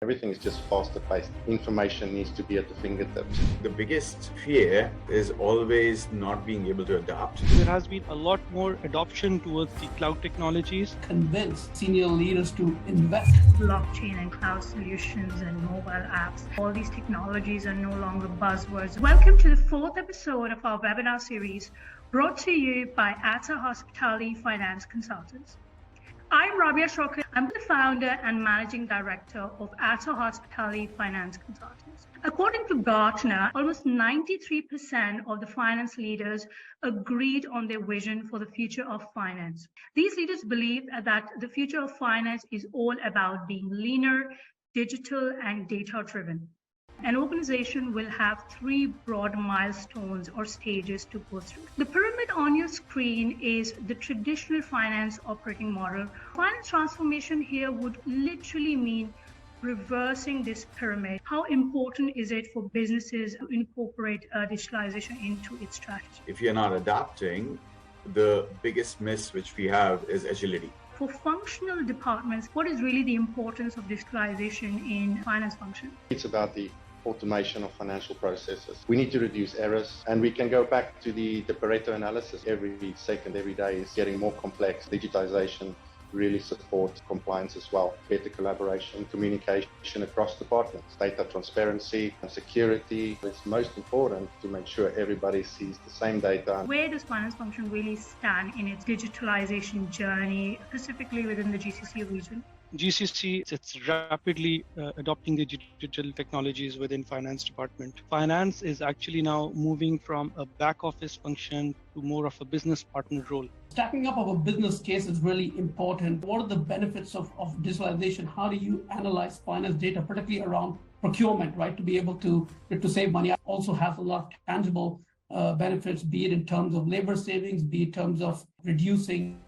Everything is just faster paced. Information needs to be at the fingertips. The biggest fear is always not being able to adapt. There has been a lot more adoption towards the cloud technologies. Convince senior leaders to invest. Blockchain and cloud solutions and mobile apps. All these technologies are no longer buzzwords. Welcome to the fourth episode of our webinar series brought to you by Atta Hospitality Finance Consultants. I'm Rabia Shokar. I'm the founder and managing director of Atta Hospitality Finance Consultants. According to Gartner, almost 93% of the finance leaders agreed on their vision for the future of finance. These leaders believe that the future of finance is all about being leaner, digital, and data-driven. An organization will have three broad milestones or stages to go through. The pyramid on your screen is the traditional finance operating model. Finance transformation here would literally mean reversing this pyramid. How important is it for businesses to incorporate digitalization into its strategy? If you're not adapting, the biggest miss which we have is agility. For functional departments, what is really the importance of digitalization in finance function? It's about the automation of financial processes. We need to reduce errors, and we can go back to the Pareto analysis. Every second, every day is getting more complex. Digitization really supports compliance as well. Better collaboration, communication across departments, data transparency and security. It's most important to make sure everybody sees the same data. Where does finance function really stand in its digitalization journey, specifically within the GCC region? GCC, it's rapidly adopting the digital technologies within finance department. Finance is actually now moving from a back office function to more of a business partner role. Stacking up of a business case is really important. What are the benefits of digitalization? How do you analyze finance data, particularly around procurement, right? To be able to save money. Also has a lot of tangible benefits, be it in terms of labor savings, be it in terms of reducing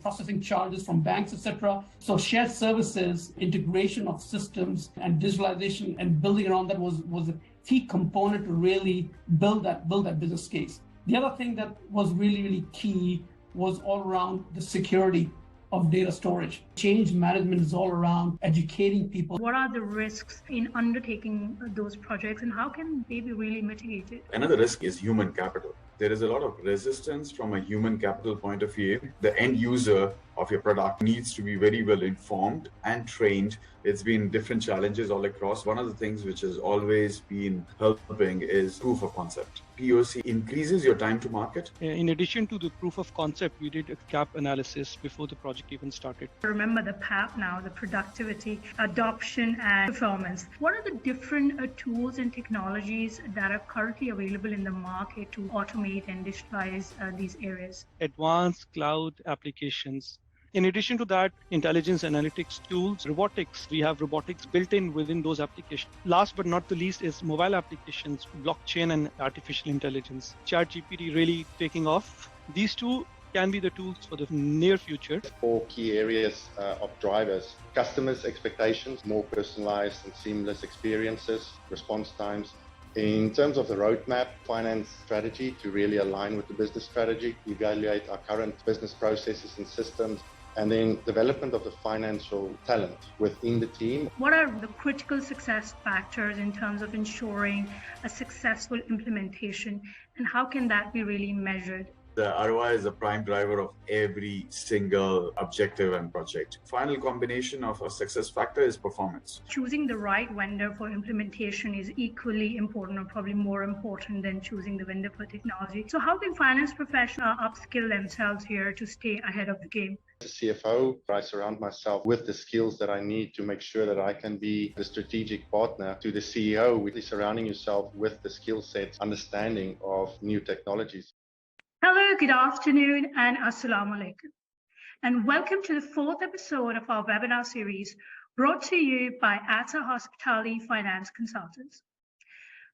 processing charges from banks, etc. So shared services, integration of systems, and digitalization and building around that was a key component to really build that business case. The other thing that was really key was all around the security of data storage. Change management is all around educating people. What are the risks in undertaking those projects, and how can they be really mitigated? Another risk is human capital. There is a lot of resistance from a human capital point of view. The end user of your product needs to be very well informed and trained. It's been different challenges all across. One of the things which has always been helping is proof of concept. POC increases your time to market. In addition to the proof of concept, we did a gap analysis before the project even started. Remember the PAP now, the productivity, adoption, and performance. What are the different tools and technologies that are currently available in the market to automate and digitalize these areas? Advanced cloud applications. In addition to that, intelligence analytics tools, robotics. We have robotics built in within those applications. Last but not the least is mobile applications, blockchain and artificial intelligence. ChatGPT really taking off. These two can be the tools for the near future. Four key areas of drivers: customers' expectations, more personalized and seamless experiences, response times. In terms of the roadmap, finance strategy to really align with the business strategy, evaluate our current business processes and systems, and then development of the financial talent within the team. What are the critical success factors in terms of ensuring a successful implementation, and how can that be really measured? The ROI is a prime driver of every single objective and project. Final combination of a success factor is performance. Choosing the right vendor for implementation is equally important, or probably more important than choosing the vendor for technology. So how can finance professionals upskill themselves here to stay ahead of the game? As a CFO, I surround myself with the skills that I need to make sure that I can be the strategic partner to the CEO, with surrounding yourself with the skill sets, understanding of new technologies. Hello, good afternoon, and assalamu alaikum. And welcome to the fourth episode of our webinar series brought to you by Atta Hospitality Finance Consultants.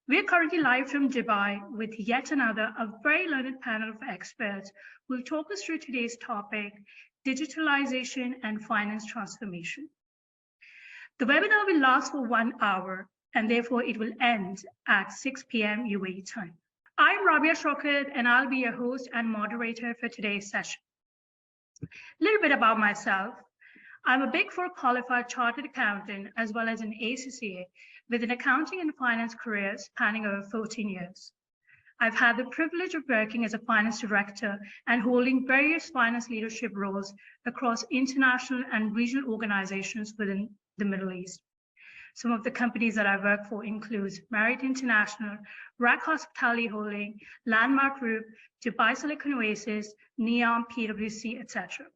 We're currently live from Dubai with yet another, a very learned panel of experts who will talk us through today's topic, digitalization and finance transformation. The webinar will last for 1 hour, and therefore it will end at 6 p.m. UAE time. I'm Rabia Shokar, and I'll be your host and moderator for today's session. A little bit about myself. I'm a Big Four qualified chartered accountant as well as an ACCA with an accounting and finance career spanning over 14 years. I've had the privilege of working as a finance director and holding various finance leadership roles across international and regional organizations within the Middle East. Some of the companies that I work for includes Marriott International, RAC Hospitality Holding, Landmark Group, Dubai Silicon Oasis, Neom, PwC, etc.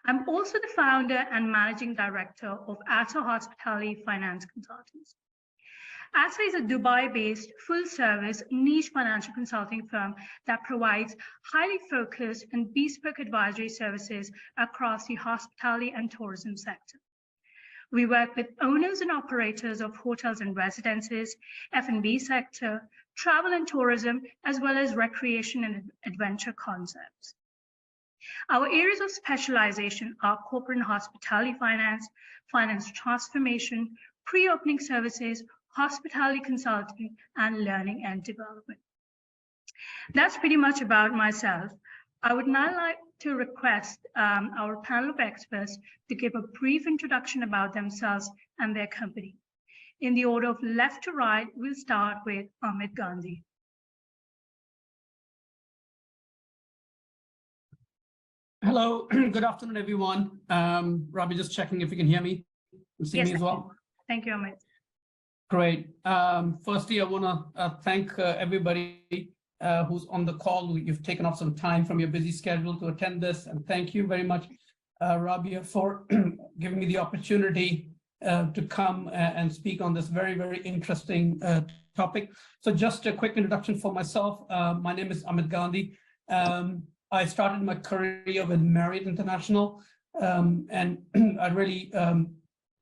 I'm also the founder and managing director of Atta Hospitality Finance Consultants. Atta is a Dubai-based, full-service, niche financial consulting firm that provides highly focused and bespoke advisory services across the hospitality and tourism sector. We work with owners and operators of hotels and residences, F&B sector, travel and tourism, as well as recreation and adventure concepts. Our areas of specialization are corporate and hospitality finance, finance transformation, pre-opening services, hospitality consulting, and learning and development. That's pretty much about myself. I would now like to request our panel of experts to give a brief introduction about themselves and their company. In the order of left to right, we'll start with Amit Gandhi. Hello, good afternoon, everyone. Robbie, just checking if you can hear me and see me as well. Thank you, Amit. Great. Firstly, I want to thank everybody who's on the call. You've taken off some time from your busy schedule to attend this, and thank you very much, Rabia, for giving me the opportunity to come and speak on this very, very interesting topic. So just a quick introduction for myself. My name is Amit Gandhi. I started my career with Marriott International, and I really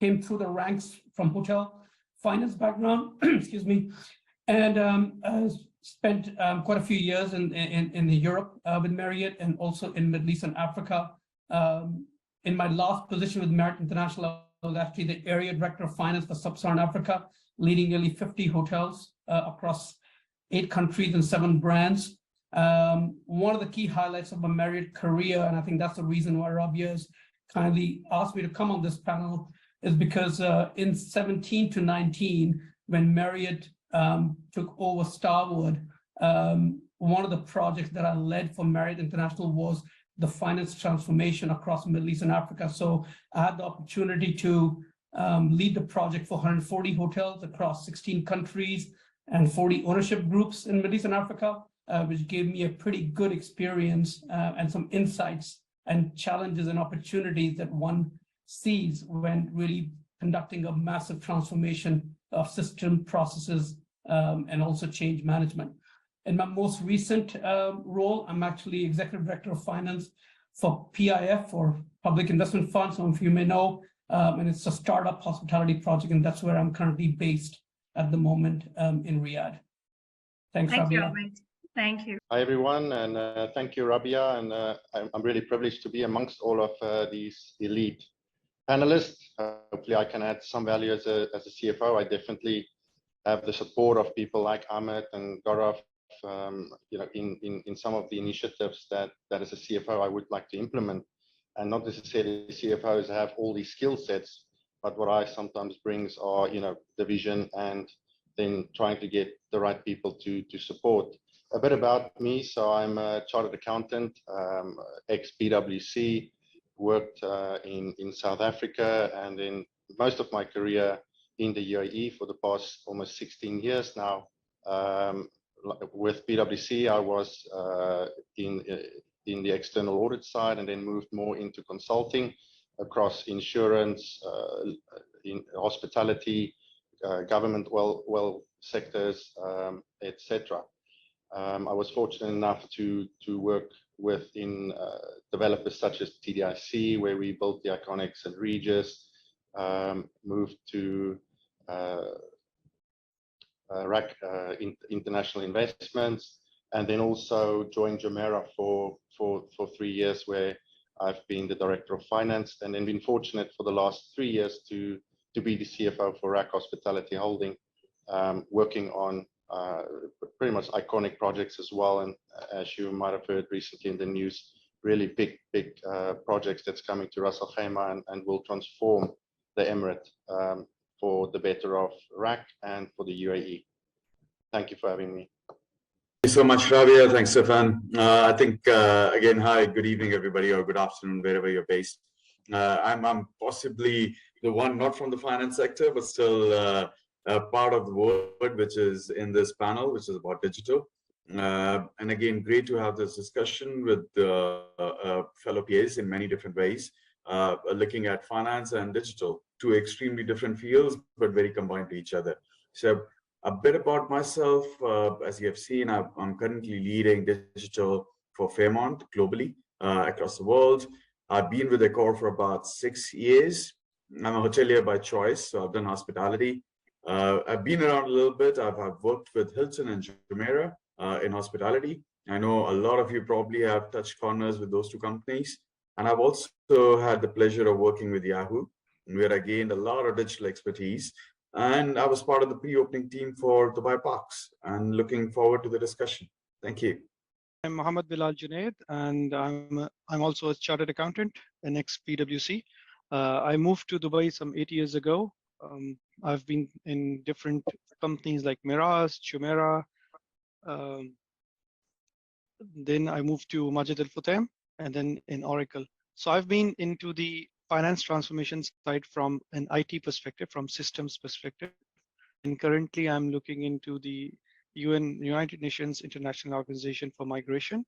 came through the ranks from hotel finance background, excuse me, and I spent quite a few years in Europe with Marriott and also in Middle East and Africa. In my last position with Marriott International, I was actually the area director of finance for Sub-Saharan Africa, leading nearly 50 hotels across 8 countries and 7 brands. One of the key highlights of my Marriott career, and I think that's the reason why Rabia has kindly asked me to come on this panel, is because in 17 to 19, when Marriott took over Starwood, one of the projects that I led for Marriott International was the finance transformation across Middle East and Africa. So I had the opportunity to lead the project for 140 hotels across 16 countries and 40 ownership groups in Middle East and Africa, which gave me a pretty good experience and some insights and challenges and opportunities that one sees when really conducting a massive transformation of system processes and also change management. In my most recent role, I'm actually Executive Director of Finance for PIF, or Public Investment Fund, some of you may know, and it's a startup hospitality project, and that's where I'm currently based at the moment in Riyadh. Thanks, Rabia. Thank you, Amit. Thank you. Hi, everyone, and thank you, Rabia. And I'm really privileged to be amongst all of these elite panelists. Hopefully, I can add some value as a CFO. I definitely have the support of people like Amit and Gaurav, in some of the initiatives that as a CFO I would like to implement, and not necessarily CFOs have all these skill sets, but what I sometimes brings are, the vision and then trying to get the right people to support. A bit about me. So I'm a chartered accountant, ex-PwC, worked in South Africa, and in most of my career in the UAE for the past almost 16 years now. With PwC, I was in the external audit side, and then moved more into consulting across insurance, in hospitality, government, well sectors, etc. I was fortunate enough to work within developers such as TDIC, where we built the iconic St. Regis, moved to RAC International Investments, and then also joined Jumeirah for 3 years, where I've been the Director of Finance, and then been fortunate for the last 3 years to be the CFO for RAC Hospitality Holding, working on pretty much iconic projects as well. And as you might have heard recently in the news, really big projects that's coming to Ras Al Khaimah and will transform the Emirate for the better of Iraq and for the UAE. Thank you for having me. Thank you so much, Rabia. Thanks, Stefan. I think, again, hi, good evening, everybody, or good afternoon, wherever you're based. I'm possibly the one not from the finance sector, but still part of the word which is in this panel, which is about digital. And again, great to have this discussion with fellow peers in many different ways, looking at finance and digital, two extremely different fields, but very combined to each other. So a bit about myself, as you have seen, I'm currently leading digital for Fairmont globally across the world. I've been with Accor for about 6 years. I'm a hotelier by choice, so I've done hospitality. I've been around a little bit. I've worked with Hilton and Jumeirah in hospitality. I know a lot of you probably have touched corners with those two companies. And I've also had the pleasure of working with Yahoo, where I gained a lot of digital expertise. And I was part of the pre-opening team for Dubai Parks, and looking forward to the discussion. Thank you. I'm Mohammed Bilal Junaid, and I'm also a chartered accountant in ex-PwC. I moved to Dubai some 8 years ago. I've been in different companies like Miraz, Jumeirah. Then I moved to Majid Al Futtaim, and then in Oracle. So I've been into the finance transformation side from an IT perspective, from systems perspective. And currently I'm looking into the United Nations International Organization for Migration.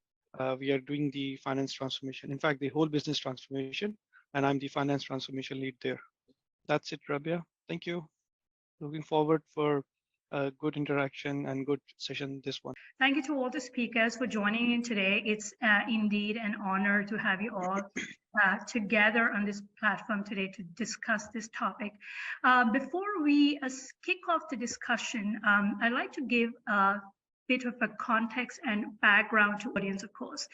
We are doing the finance transformation. In fact, the whole business transformation, and I'm the finance transformation lead there. That's it, Rabia. Thank you. Looking forward for a good interaction and good session this one. Thank you to all the speakers for joining in today. It's indeed an honor to have you all together on this platform today to discuss this topic. Before we kick off the discussion, I'd like to give a bit of a context and background to the audience, of course.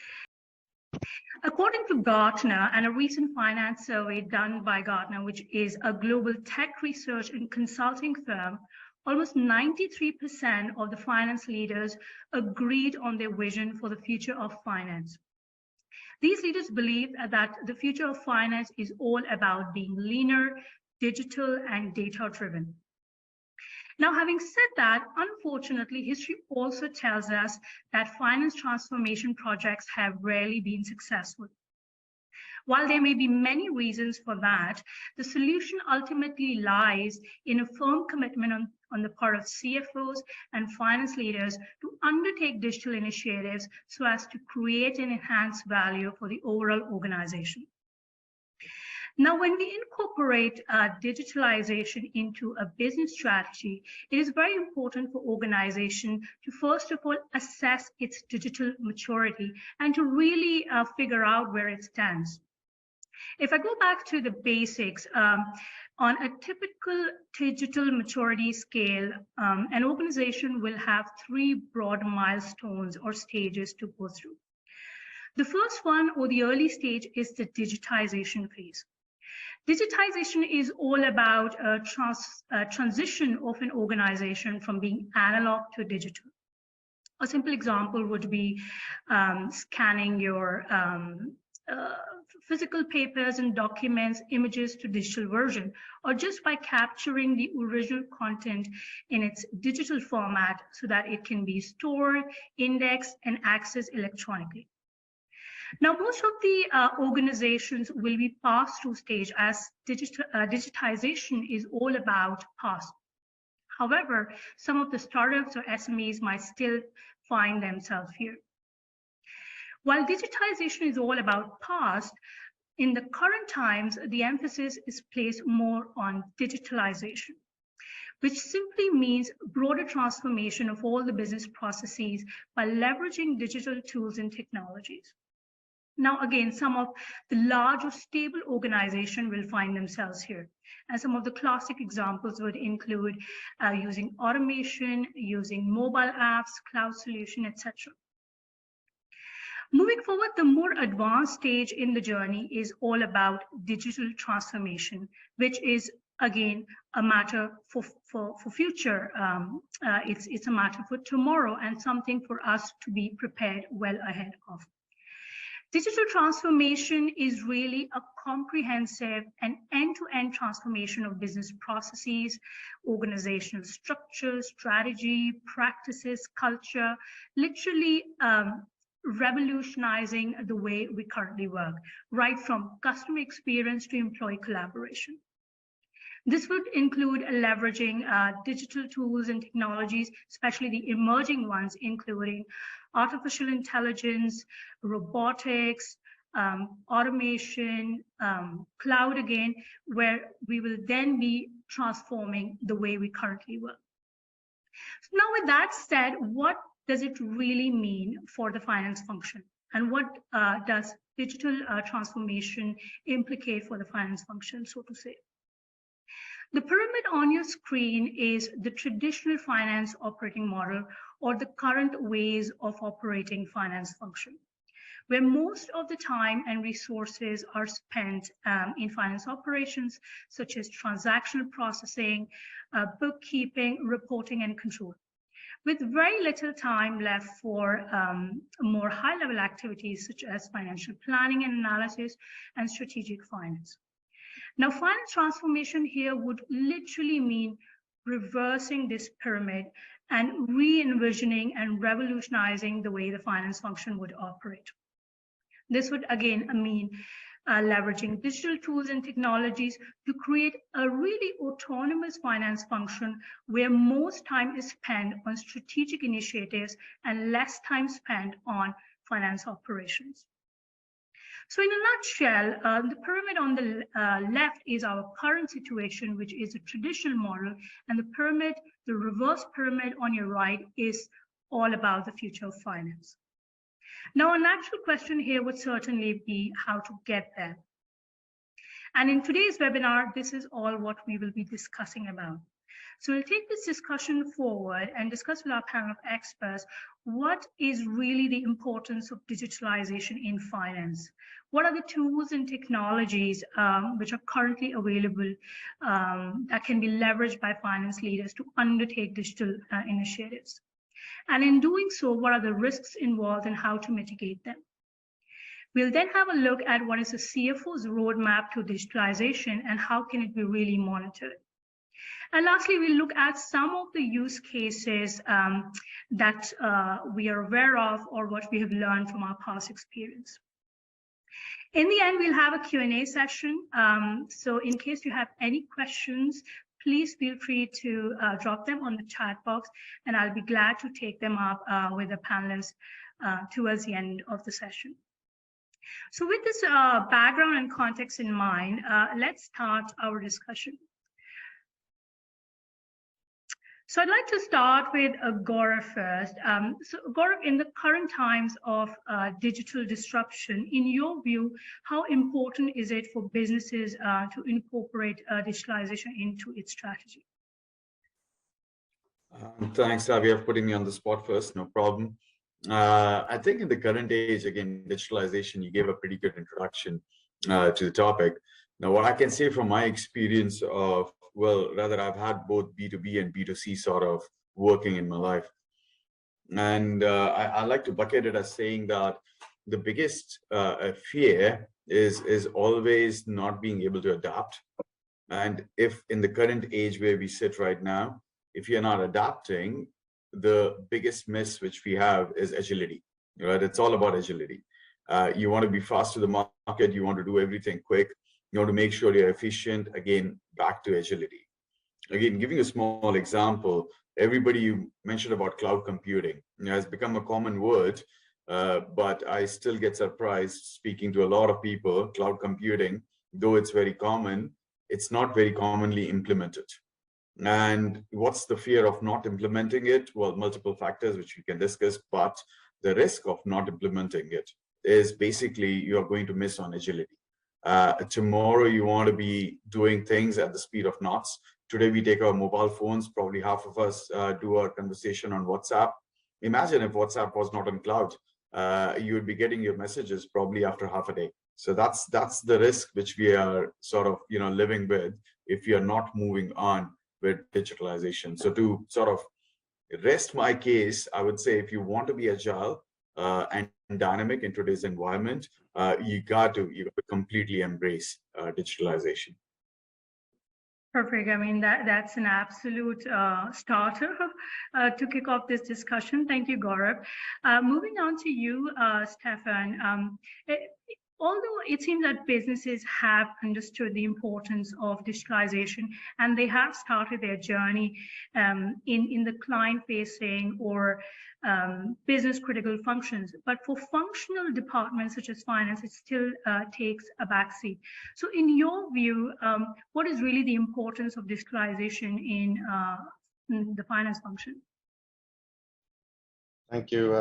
According to Gartner and a recent finance survey done by Gartner, which is a global tech research and consulting firm, almost 93% of the finance leaders agreed on their vision for the future of finance. These leaders believe that the future of finance is all about being leaner, digital, and data-driven. Now, having said that, unfortunately, history also tells us that finance transformation projects have rarely been successful. While there may be many reasons for that, the solution ultimately lies in a firm commitment on the part of CFOs and finance leaders to undertake digital initiatives so as to create and enhance value for the overall organization. Now, when we incorporate digitalization into a business strategy, it is very important for organization to first of all assess its digital maturity and to really figure out where it stands. If I go back to the basics, on a typical digital maturity scale, an organization will have 3 broad milestones or stages to go through. The first one, or the early stage, is the digitization phase. Digitization is all about a transition of an organization from being analog to digital. A simple example would be scanning your physical papers and documents, images to digital version, or just by capturing the original content in its digital format so that it can be stored, indexed, and accessed electronically. Now, most of the organizations will be pass-through stage, as digitization is all about pass. However, some of the startups or SMEs might still find themselves here. While digitization is all about past, in the current times, the emphasis is placed more on digitalization, which simply means broader transformation of all the business processes by leveraging digital tools and technologies. Now, again, some of the large or stable organizations will find themselves here. And some of the classic examples would include using automation, using mobile apps, cloud solution, etc. Moving forward, the more advanced stage in the journey is all about digital transformation, which is, again, a matter for future. It's a matter for tomorrow and something for us to be prepared well ahead of. Digital transformation is really a comprehensive and end-to-end transformation of business processes, organizational structure, strategy, practices, culture, literally revolutionizing the way we currently work, right from customer experience to employee collaboration. This would include leveraging digital tools and technologies, especially the emerging ones, including artificial intelligence, robotics, automation, cloud again, where we will then be transforming the way we currently work. So now with that said, what does it really mean for the finance function? And what does digital transformation implicate for the finance function, so to say? The pyramid on your screen is the traditional finance operating model or the current ways of operating finance function, where most of the time and resources are spent in finance operations, such as transactional processing, bookkeeping, reporting, and control, with very little time left for more high-level activities such as financial planning and analysis and strategic finance. Now, finance transformation here would literally mean reversing this pyramid and re-envisioning and revolutionizing the way the finance function would operate. This would again mean leveraging digital tools and technologies to create a really autonomous finance function where most time is spent on strategic initiatives and less time spent on finance operations. So in a nutshell, the pyramid on the left is our current situation, which is a traditional model, and the pyramid, the reverse pyramid on your right, is all about the future of finance. Now, a natural question here would certainly be how to get there. And in today's webinar, this is all what we will be discussing about. So we'll take this discussion forward and discuss with our panel of experts what is really the importance of digitalization in finance. What are the tools and technologies which are currently available that can be leveraged by finance leaders to undertake digital initiatives? And in doing so, what are the risks involved and how to mitigate them? We'll then have a look at what is the CFO's roadmap to digitalization and how can it be really monitored. And lastly, we'll look at some of the use cases that we are aware of or what we have learned from our past experience. In the end, we'll have a Q&A session. So in case you have any questions, please feel free to drop them on the chat box, and I'll be glad to take them up with the panelists towards the end of the session. So with this background and context in mind, let's start our discussion. So I'd like to start with Gaurav first. So Gaurav, in the current times of digital disruption, in your view, how important is it for businesses to incorporate digitalization into its strategy? Thanks, Xavier, for putting me on the spot first. No problem. I think in the current age, again, digitalization, you gave a pretty good introduction to the topic. Now, what I can say from my experience of, well, rather, I've had both B2B and B2C sort of working in my life. And I like to bucket it as saying that the biggest fear is always not being able to adapt. And if in the current age where we sit right now, if you're not adapting, the biggest miss which we have is agility, right? It's all about agility. You want to be fast to the market. You want to do everything quick. You want to make sure you're efficient. Again, back to agility. Again, giving a small example, everybody you mentioned about cloud computing has become a common word, but I still get surprised speaking to a lot of people. Cloud computing, though it's very common, it's not very commonly implemented. And what's the fear of not implementing it? Well, multiple factors which we can discuss, but the risk of not implementing it is basically you're going to miss on agility. Tomorrow you want to be doing things at the speed of knots. Today we take our mobile phones, probably half of us do our conversation on WhatsApp. Imagine if WhatsApp was not on cloud, you would be getting your messages probably after half a day. So that's the risk which we are sort of living with if we are not moving on with digitalization. So to sort of rest my case, I would say if you want to be agile, and dynamic in today's environment, you got to completely embrace digitalization. Perfect. I mean, that's an absolute starter to kick off this discussion. Thank you, Gaurav. Moving on to you, Stefan. Although it seems that businesses have understood the importance of digitalization and they have started their journey in the client-facing or business critical functions, but for functional departments such as finance, it still takes a backseat. So in your view, what is really the importance of digitalization in the finance function? Thank you,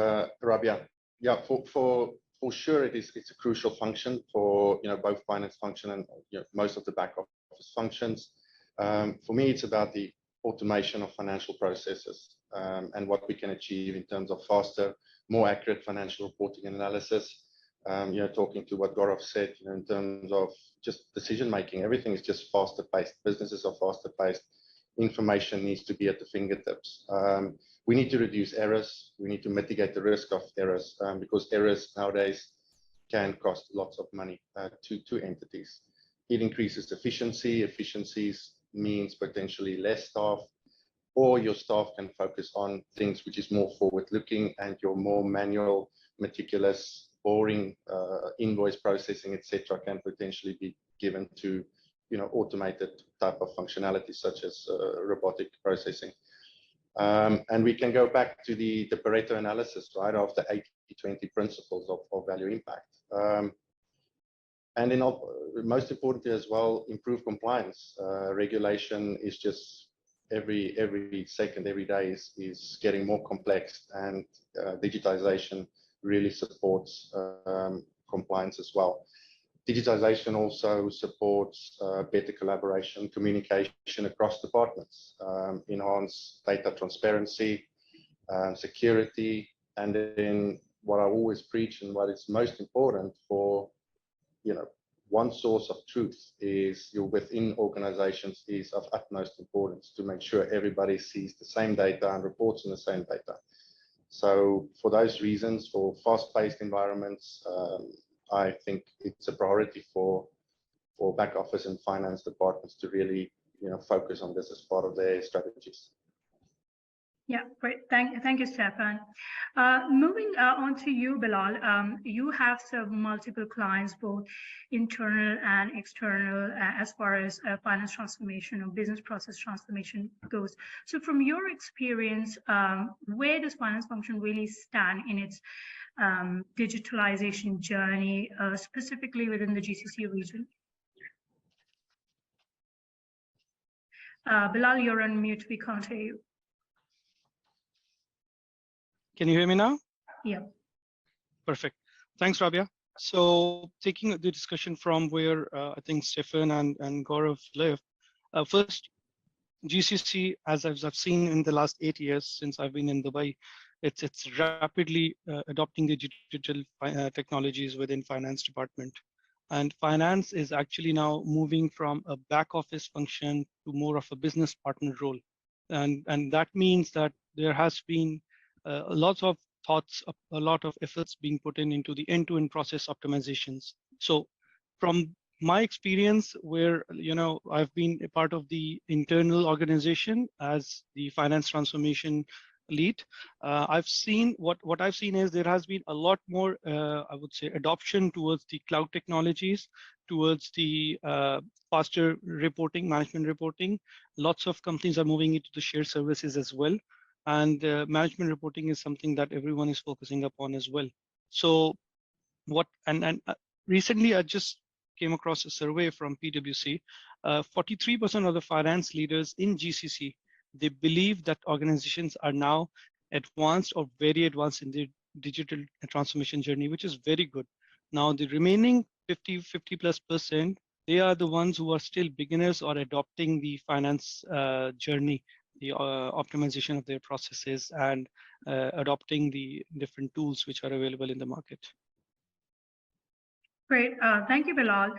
Rabia. Yeah, for sure, it's a crucial function for both finance function and most of the back office functions. For me, it's about the automation of financial processes and what we can achieve in terms of faster, more accurate financial reporting and analysis. Talking to what Gaurav said, in terms of just decision making, everything is just faster paced. Businesses are faster paced. Information needs to be at the fingertips. We need to reduce errors. We need to mitigate the risk of errors because errors nowadays can cost lots of money to entities. It increases efficiency. Efficiencies means potentially less staff, or your staff can focus on things which is more forward-looking, and your more manual, meticulous, boring invoice processing, etc., can potentially be given to automated type of functionality such as robotic processing. And we can go back to the Pareto analysis, right, of the 80-20 principles of value impact. And in most importantly as well, improve compliance. Regulation is just every second, every day is getting more complex, and digitization really supports compliance as well. Digitalization also supports better collaboration, communication across departments, enhance data transparency, security, and then what I always preach and what is most important for, one source of truth is within organizations is of utmost importance to make sure everybody sees the same data and reports on the same data. So for those reasons, for fast-paced environments, I think it's a priority for back office and finance departments to really, focus on this as part of their strategies. Yeah, great. Thank you, Stefan. Moving on to you, Bilal. You have served multiple clients, both internal and external, as far as finance transformation or business process transformation goes. So from your experience, where does finance function really stand in its digitalization journey, specifically within the GCC region? Bilal, you're on mute. We can't hear you. Can you hear me now? Yeah. Perfect. Thanks, Rabia. So taking the discussion from where I think Stefan and Gaurav left, first, GCC, as I've seen in the last 8 years since I've been in Dubai, it's rapidly adopting the digital technologies within finance department. And finance is actually now moving from a back office function to more of a business partner role. And that means that there has been lots of thoughts, a lot of efforts being put into the end-to-end process optimizations. So from my experience, where I've been a part of the internal organization as the finance transformation lead, I've seen what I've seen is there has been a lot more, I would say, adoption towards the cloud technologies, towards the faster reporting, management reporting. Lots of companies are moving into the shared services as well. And management reporting is something that everyone is focusing upon as well. So recently I just came across a survey from PwC. 43% of the finance leaders in GCC, they believe that organizations are now advanced or very advanced in their digital transformation journey, which is very good. Now the remaining 50+%, they are the ones who are still beginners or adopting the finance journey, the optimization of their processes, and adopting the different tools which are available in the market. Great. Thank you, Bilal.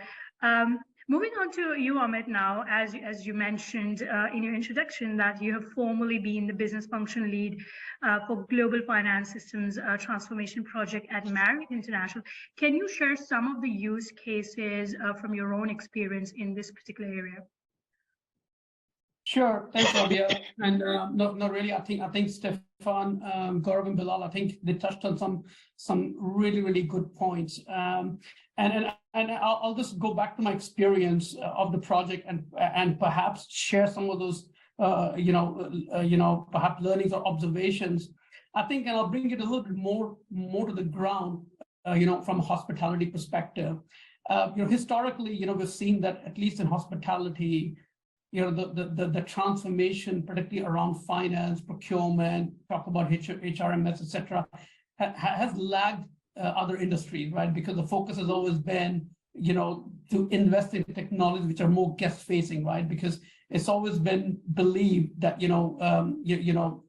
Moving on to you, Amit, now, as you mentioned in your introduction that you have formerly been the business function lead for Global Finance Systems Transformation Project at Marriott International. Can you share some of the use cases from your own experience in this particular area? Sure, thanks, Rabia. And no, really, I think Stefan, Gaurav, and Bilal, I think they touched on some really good points. And I'll just go back to my experience of the project and perhaps share some of those perhaps learnings or observations. I think, and I'll bring it a little bit more to the ground, from a hospitality perspective. Historically, we've seen that at least in hospitality, the transformation, particularly around finance, procurement, talk about HRMS, et cetera, has lagged other industries, right? Because the focus has always been, to invest in technologies which are more guest-facing, right? Because it's always been believed that, to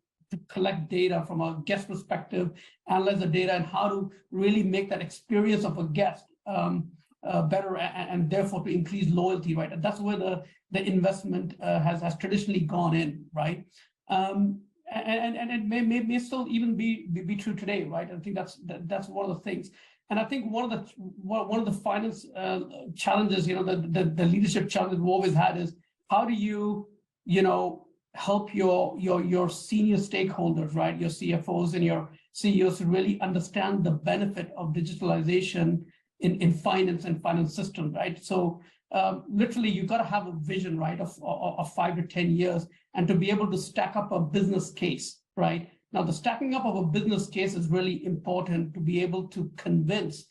collect data from a guest perspective, analyze the data, and how to really make that experience of a guest better, and therefore to increase loyalty, right? And that's where the investment has traditionally gone in, right? And it may still even be true today, right? I think that's one of the things. And I think one of the finance challenges, the leadership challenge we've always had is how do you help your senior stakeholders, right? Your CFOs and your CEOs to really understand the benefit of digitalization in finance and finance systems, right? So literally, you got to have a vision, right, of 5 to 10 years, and to be able to stack up a business case, right? Now, the stacking up of a business case is really important to be able to convince,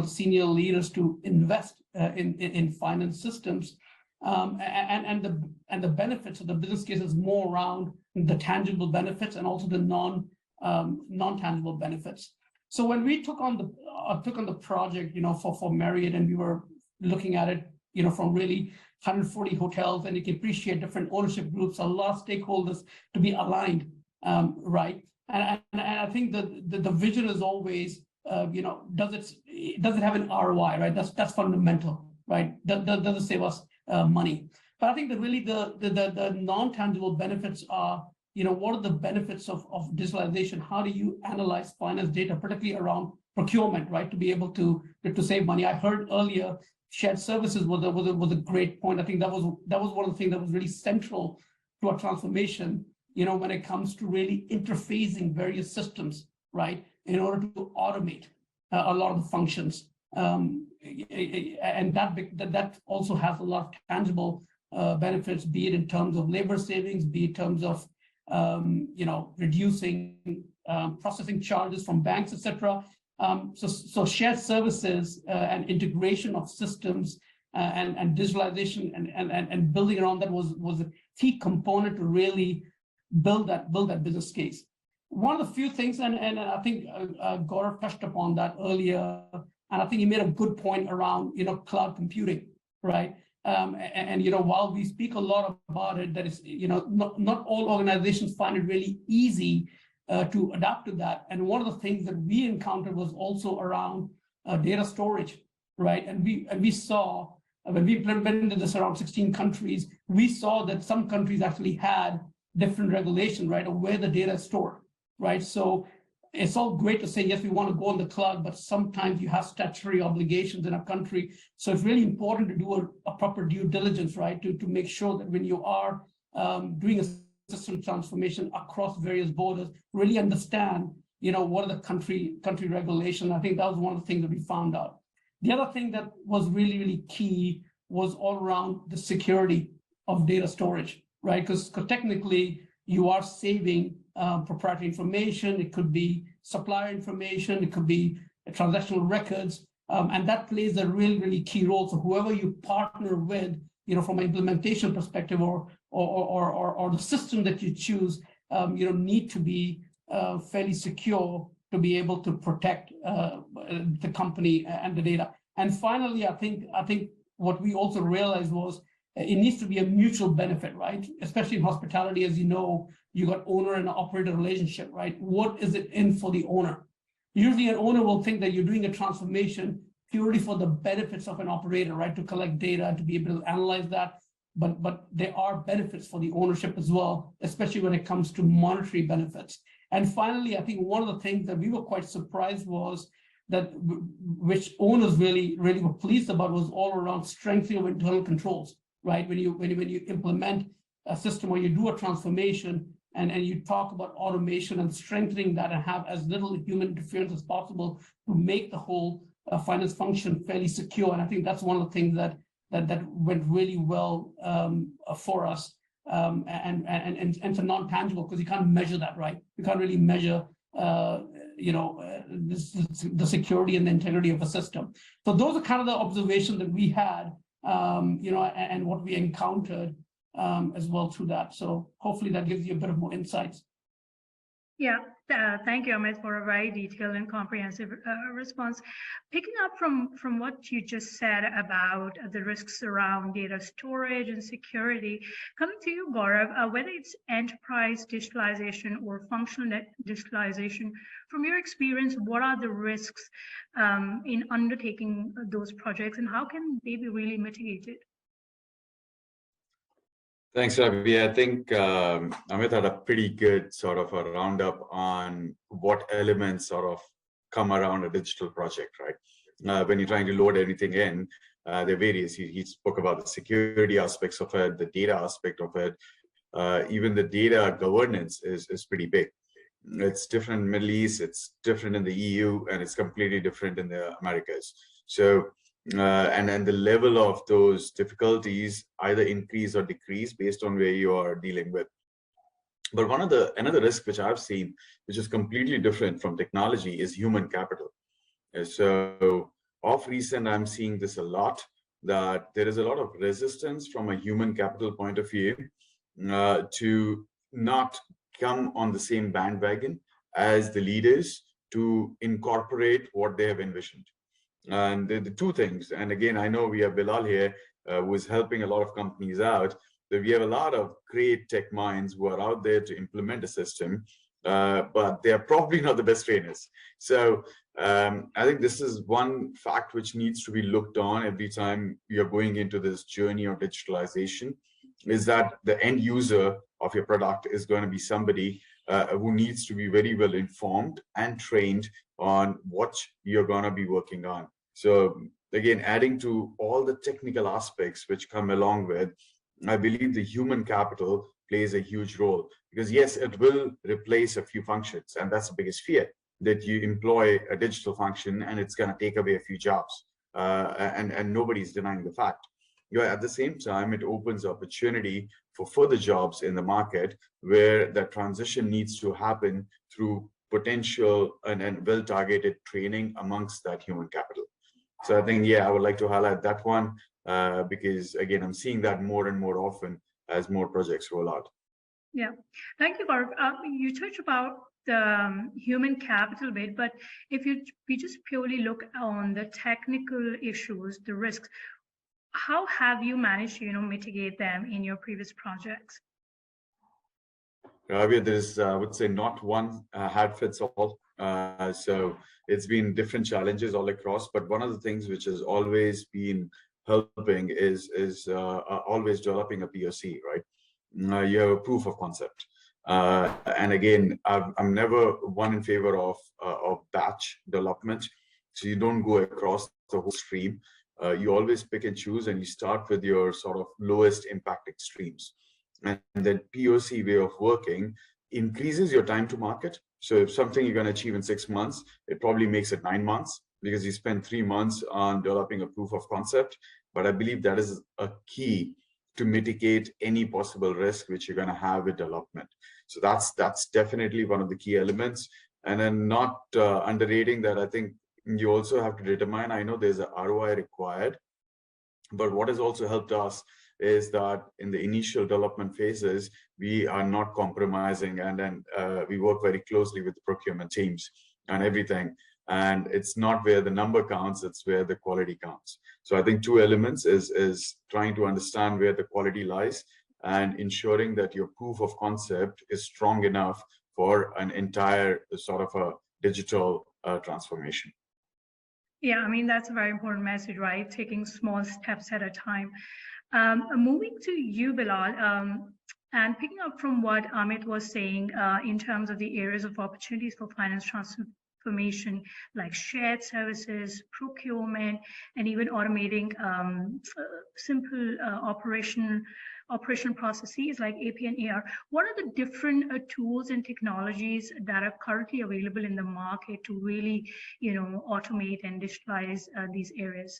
senior leaders to invest in finance systems, and the benefits of the business case is more around the tangible benefits and also the non-tangible benefits. So when we took on the project, for Marriott, and we were looking at it, from really 140 hotels, and you can appreciate different ownership groups, a lot of stakeholders to be aligned, right? And I think the vision is always, does it have an ROI, right? That's fundamental, right? Does it save us money? But I think that really the non-tangible benefits are, what are the benefits of digitalization? How do you analyze finance data, particularly around procurement, right? To be able to save money. I heard earlier shared services was a great point. I think that was one of the things that was really central to our transformation, when it comes to really interfacing various systems, right? In order to automate a lot of the functions. And that also has a lot of tangible benefits, be it in terms of labor savings, be it in terms of reducing processing charges from banks, etc. So shared services and integration of systems and digitalization and building around that was a key component to really build that business case. One of the few things, and I think Gaurav touched upon that earlier, and I think he made a good point around cloud computing, right? And while we speak a lot about it, that is not all organizations find it really easy to adapt to that. And one of the things that we encountered was also around data storage, right? And we saw when we implemented this around 16 countries, we saw that some countries actually had different regulation, right, of where the data is stored, right? So it's all great to say, yes, we want to go on the cloud, but sometimes you have statutory obligations in a country. So it's really important to do a proper due diligence, right, to make sure that when you are doing a system transformation across various borders, really understand, what are the country regulations. I think that was one of the things that we found out. The other thing that was really key was all around the security of data storage, right? Because technically you are saving proprietary information. It could be supplier information. It could be transactional records. And that plays a really key role. So whoever you partner with, from an implementation perspective or the system that you choose, need to be fairly secure to be able to protect the company and the data. And finally, I think what we also realized was it needs to be a mutual benefit, right? Especially in hospitality, as you know, you got owner and operator relationship, right? What is it in for the owner? Usually an owner will think that you're doing a transformation purely for the benefits of an operator, right? To collect data, to be able to analyze that. But there are benefits for the ownership as well, especially when it comes to monetary benefits. And finally, I think one of the things that we were quite surprised was that which owners really were pleased about was all around strengthening of internal controls, right? When you implement a system or you do a transformation and you talk about automation and strengthening that and have as little human interference as possible to make the whole finance function fairly secure. And I think that's one of the things that went really well for us. And it's a non-tangible because you can't measure that, right? You can't really measure the security and the integrity of a system. So those are kind of the observations that we had, and what we encountered as well through that. So hopefully that gives you a bit of more insights. Yeah, thank you, Amit, for a very detailed and comprehensive response. Picking up from what you just said about the risks around data storage and security, coming to you, Gaurav, whether it's enterprise digitalization or functional digitalization, from your experience, what are the risks in undertaking those projects and how can they be really mitigated? Thanks, Ravi. I think Amit had a pretty good sort of a roundup on what elements sort of come around a digital project, right? When you're trying to load everything in, there are various. He spoke about the security aspects of it, the data aspect of it. Even the data governance is pretty big. It's different in the Middle East, it's different in the EU, and it's completely different in the Americas. So and then the level of those difficulties either increase or decrease based on where you are dealing with. But another risk which I've seen, which is completely different from technology, is human capital. So of recent, I'm seeing this a lot, that there is a lot of resistance from a human capital point of view to not come on the same bandwagon as the leaders to incorporate what they have envisioned. And the two things, and again, I know we have Bilal here who is helping a lot of companies out, that we have a lot of great tech minds who are out there to implement a system, but they are probably not the best trainers. So I think this is one fact which needs to be looked on every time we are going into this journey of digitalization, is that the end user of your product is going to be somebody who needs to be very well informed and trained on what you're going to be working on. So again, adding to all the technical aspects which come along with, I believe the human capital plays a huge role, because yes, it will replace a few functions, and that's the biggest fear, that you employ a digital function and it's going to take away a few jobs, and nobody's denying the fact. At the same time, it opens opportunity for further jobs in the market where that transition needs to happen through potential and well-targeted training amongst that human capital. So I think, I would like to highlight that one because, again, I'm seeing that more and more often as more projects roll out. Yeah, thank you, Gaurav. You touched about the human capital bit, but if we just purely look on the technical issues, the risks, how have you managed to mitigate them in your previous projects? There's, I would say, not one hat fits all. So it's been different challenges all across. But one of the things which has always been helping is always developing a POC, right? You have a proof of concept. And again, I'm never one in favor of batch development. So you don't go across the whole stream. You always pick and choose, and you start with your sort of lowest impact extremes. And that POC way of working increases your time to market. So if something you're going to achieve in 6 months, it probably makes it 9 months because you spend 3 months on developing a proof of concept. But I believe that is a key to mitigate any possible risk which you're going to have with development. So that's definitely one of the key elements. And then not underrating that, I think you also have to determine, I know there's an ROI required, but what has also helped us is that in the initial development phases, we are not compromising, and then we work very closely with the procurement teams and everything. And it's not where the number counts, it's where the quality counts. So I think two elements is trying to understand where the quality lies and ensuring that your proof of concept is strong enough for an entire sort of a digital transformation. Yeah, I mean, that's a very important message, right? Taking small steps at a time. Moving to you, Bilal, and picking up from what Amit was saying in terms of the areas of opportunities for finance transformation, like shared services, procurement, and even automating simple operational processes like AP and AR. What are the different tools and technologies that are currently available in the market to really, automate and digitalize these areas?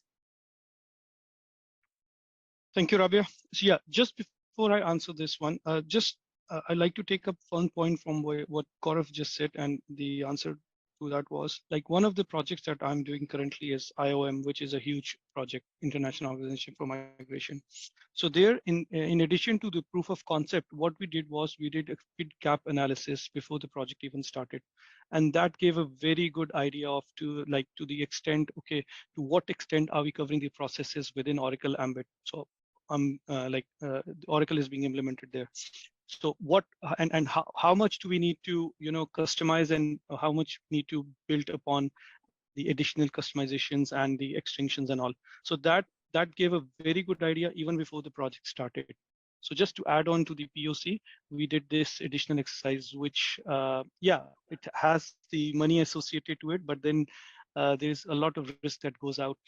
Thank you, Rabia. So yeah, just before I answer this one, I'd like to take up one point from what Gaurav just said, and the answer to that was like one of the projects that I'm doing currently is IOM, which is a huge project, International Organization for Migration. So there, in addition to the proof of concept, what we did was we did a fit gap analysis before the project even started, and that gave a very good idea of to the extent, okay, to what extent are we covering the processes within Oracle Ambit. So Oracle is being implemented there. So what and how much do we need to customize, and how much need to build upon the additional customizations and the extensions and all. So that gave a very good idea even before the project started. So just to add on to the POC, we did this additional exercise, which yeah, it has the money associated to it, but then there's a lot of risk that goes out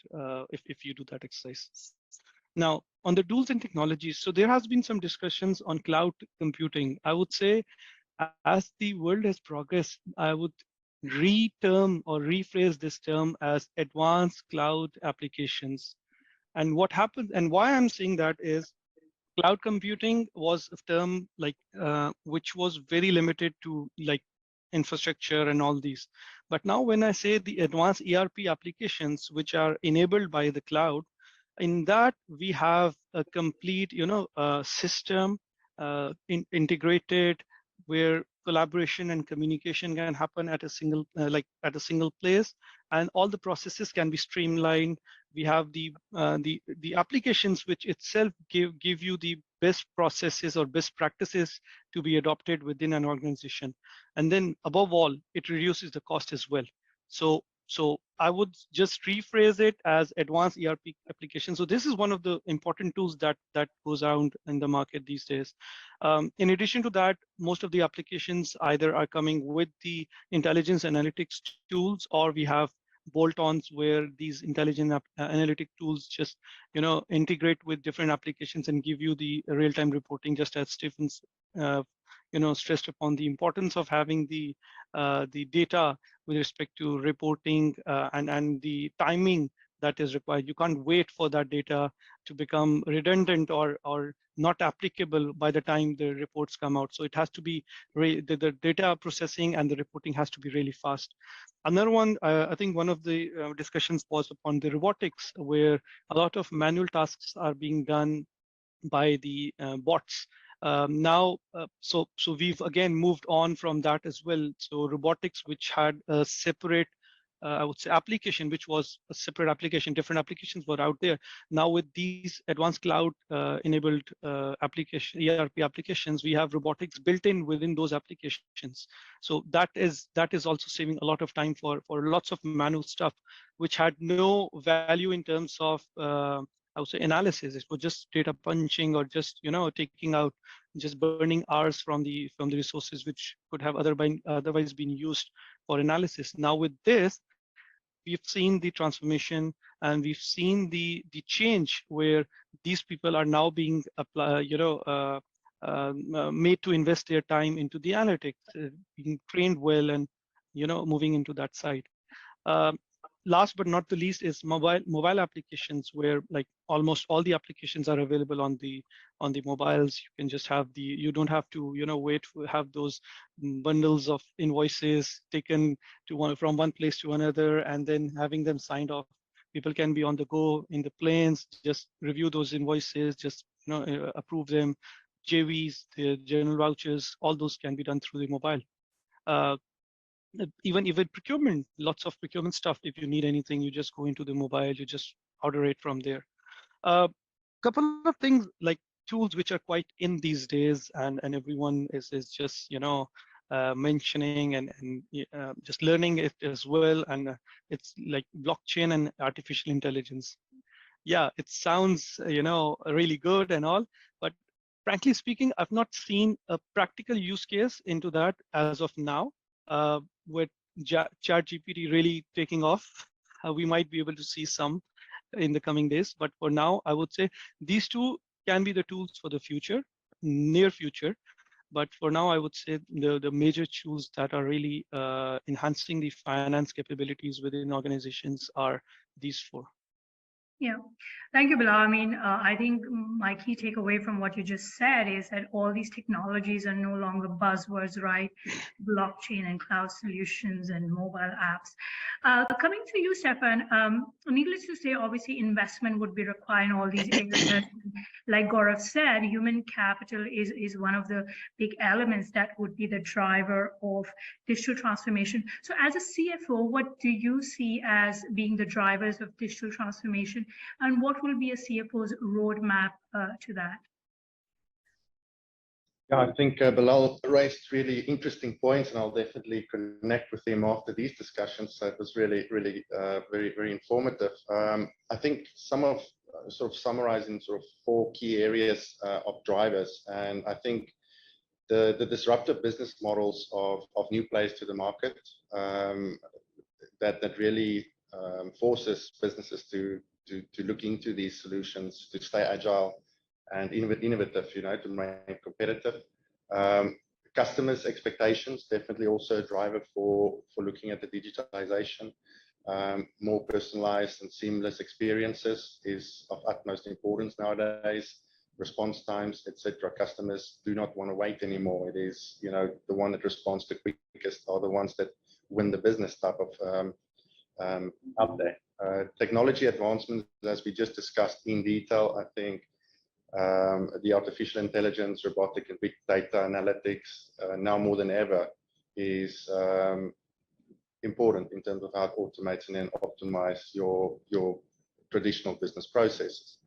if you do that exercise. Now, on the tools and technologies, so there has been some discussions on cloud computing. I would say as the world has progressed, I would re-term or rephrase this term as advanced cloud applications. And what happens and why I'm saying that is cloud computing was a term which was very limited to like infrastructure and all these. But now when I say the advanced ERP applications, which are enabled by the cloud, in that we have a complete system integrated, where collaboration and communication can happen at a single place, and all the processes can be streamlined. We have the applications which itself give you the best processes or best practices to be adopted within an organization, and then above all it reduces the cost as well. So I would just rephrase it as advanced ERP application. So this is one of the important tools that goes around in the market these days. In addition to that, most of the applications either are coming with the intelligence analytics tools, or we have bolt-ons where these intelligent analytic tools just integrate with different applications and give you the real-time reporting, just as Stephen's stressed upon the importance of having the data with respect to reporting and the timing that is required. You can't wait for that data to become redundant or not applicable by the time the reports come out. So it has to be the data processing and the reporting has to be really fast. Another one, I think one of the discussions was upon the robotics, where a lot of manual tasks are being done by the bots. So we've again moved on from that as well. So robotics, which had a separate, I would say, application, which was a separate application, different applications were out there. Now with these advanced cloud enabled application, ERP applications, we have robotics built in within those applications. So that is also saving a lot of time for lots of manual stuff, which had no value in terms of I would say analysis. It was just data punching or just taking out, just burning hours from the resources which could have otherwise been used for analysis. Now with this, we've seen the transformation and we've seen the change where these people are now being made to invest their time into the analytics, being trained well, and moving into that side. Um, Last but not the least is mobile applications, where like almost all the applications are available on the mobiles. You can just have you don't have to wait for have those bundles of invoices taken from one place to another and then having them signed off. People can be on the go in the planes, just review those invoices, just approve them. JVs, the general vouchers, all those can be done through the mobile. Uh, even procurement, lots of procurement stuff. If you need anything, you just go into the mobile, you just order it from there. A couple of things like tools which are quite in these days, and everyone is just mentioning and just learning it as well. And it's like blockchain and artificial intelligence. Yeah, it sounds, really good and all, but frankly speaking, I've not seen a practical use case into that as of now. With ChatGPT really taking off, we might be able to see some in the coming days. But for now, I would say these two can be the tools for the future, near future. But for now, I would say the major tools that are really enhancing the finance capabilities within organizations are these four. Yeah, thank you, Bilal. I mean, I think my key takeaway from what you just said is that all these technologies are no longer buzzwords, right? Blockchain and cloud solutions and mobile apps. Coming to you, Stefan, needless to say, obviously investment would be required in all these areas. Like Gaurav said, human capital is one of the big elements that would be the driver of digital transformation. So as a CFO, what do you see as being the drivers of digital transformation? And what will be a CFO's roadmap to that? Yeah, I think Bilal raised really interesting points, and I'll definitely connect with him after these discussions. So it was really, really very, very informative. I think some of sort of summarizing sort of 4 key areas of drivers, and I think the disruptive business models of new players to the market that really forces businesses to look into these solutions, to stay agile and innovative, to remain competitive. Customers' expectations, definitely also a driver for looking at the digitalization. More personalized and seamless experiences is of utmost importance nowadays. Response times, etc. Customers do not want to wait anymore. It is, the one that responds the quickest are the ones that win the business type of out there. Technology advancements, as we just discussed in detail, I think the artificial intelligence, robotic and big data analytics, now more than ever, is important in terms of how to automate and then optimize your traditional business processes.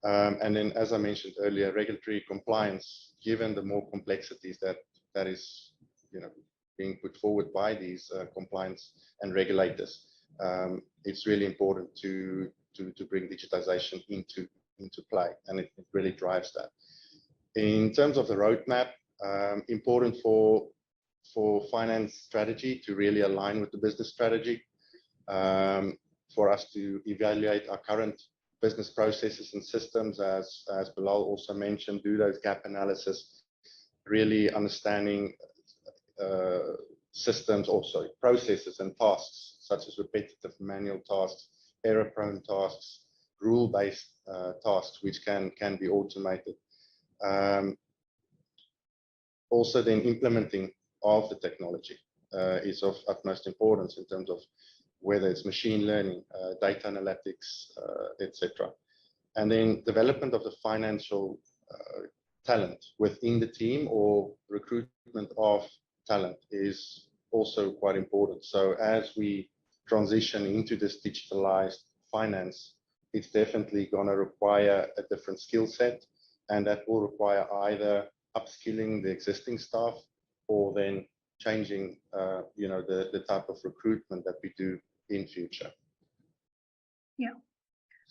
And then, as I mentioned earlier, regulatory compliance, given the more complexities that is being put forward by these compliance and regulators. It's really important to bring digitization into play, and it really drives that. In terms of the roadmap, important for finance strategy to really align with the business strategy, for us to evaluate our current business processes and systems, as Bilal also mentioned, do those gap analysis, really understanding systems, also processes and tasks, such as repetitive manual tasks, error-prone tasks, rule-based tasks, which can be automated. Also, then implementing of the technology is of utmost importance in terms of whether it's machine learning, data analytics, etc. And then development of the financial talent within the team, or recruitment of talent, is also quite important. So as we transition into this digitalized finance, it's definitely going to require a different skill set, and that will require either upskilling the existing staff or then changing the type of recruitment that we do in future. Yeah,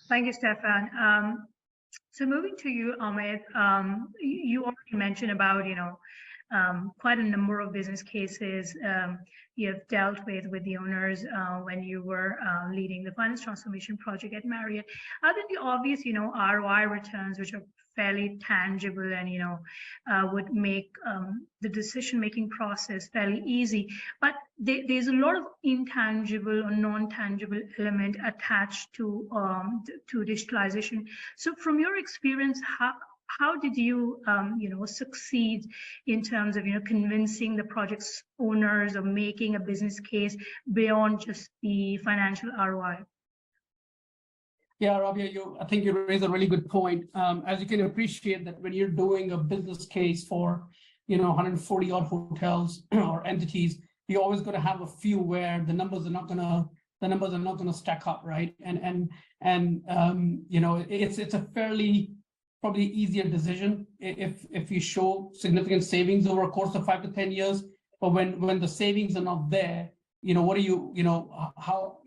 thank you, Stefan. So moving to you, Ahmed, you already mentioned about quite a number of business cases you have dealt with the owners when you were leading the finance transformation project at Marriott. Other than the obvious, ROI returns, which are fairly tangible and would make the decision-making process fairly easy, but there's a lot of intangible or non-tangible element attached to digitalization. So from your experience, how did you succeed in terms of convincing the project's owners or making a business case beyond just the financial ROI? Yeah, Rabia, I think you raise a really good point. As you can appreciate, that when you're doing a business case for 140 odd hotels or entities, you're always going to have a few where the numbers are not going to stack up, right? And it's a fairly probably easier decision if you show significant savings over a course of 5 to 10 years but when the savings are not there, what are you, how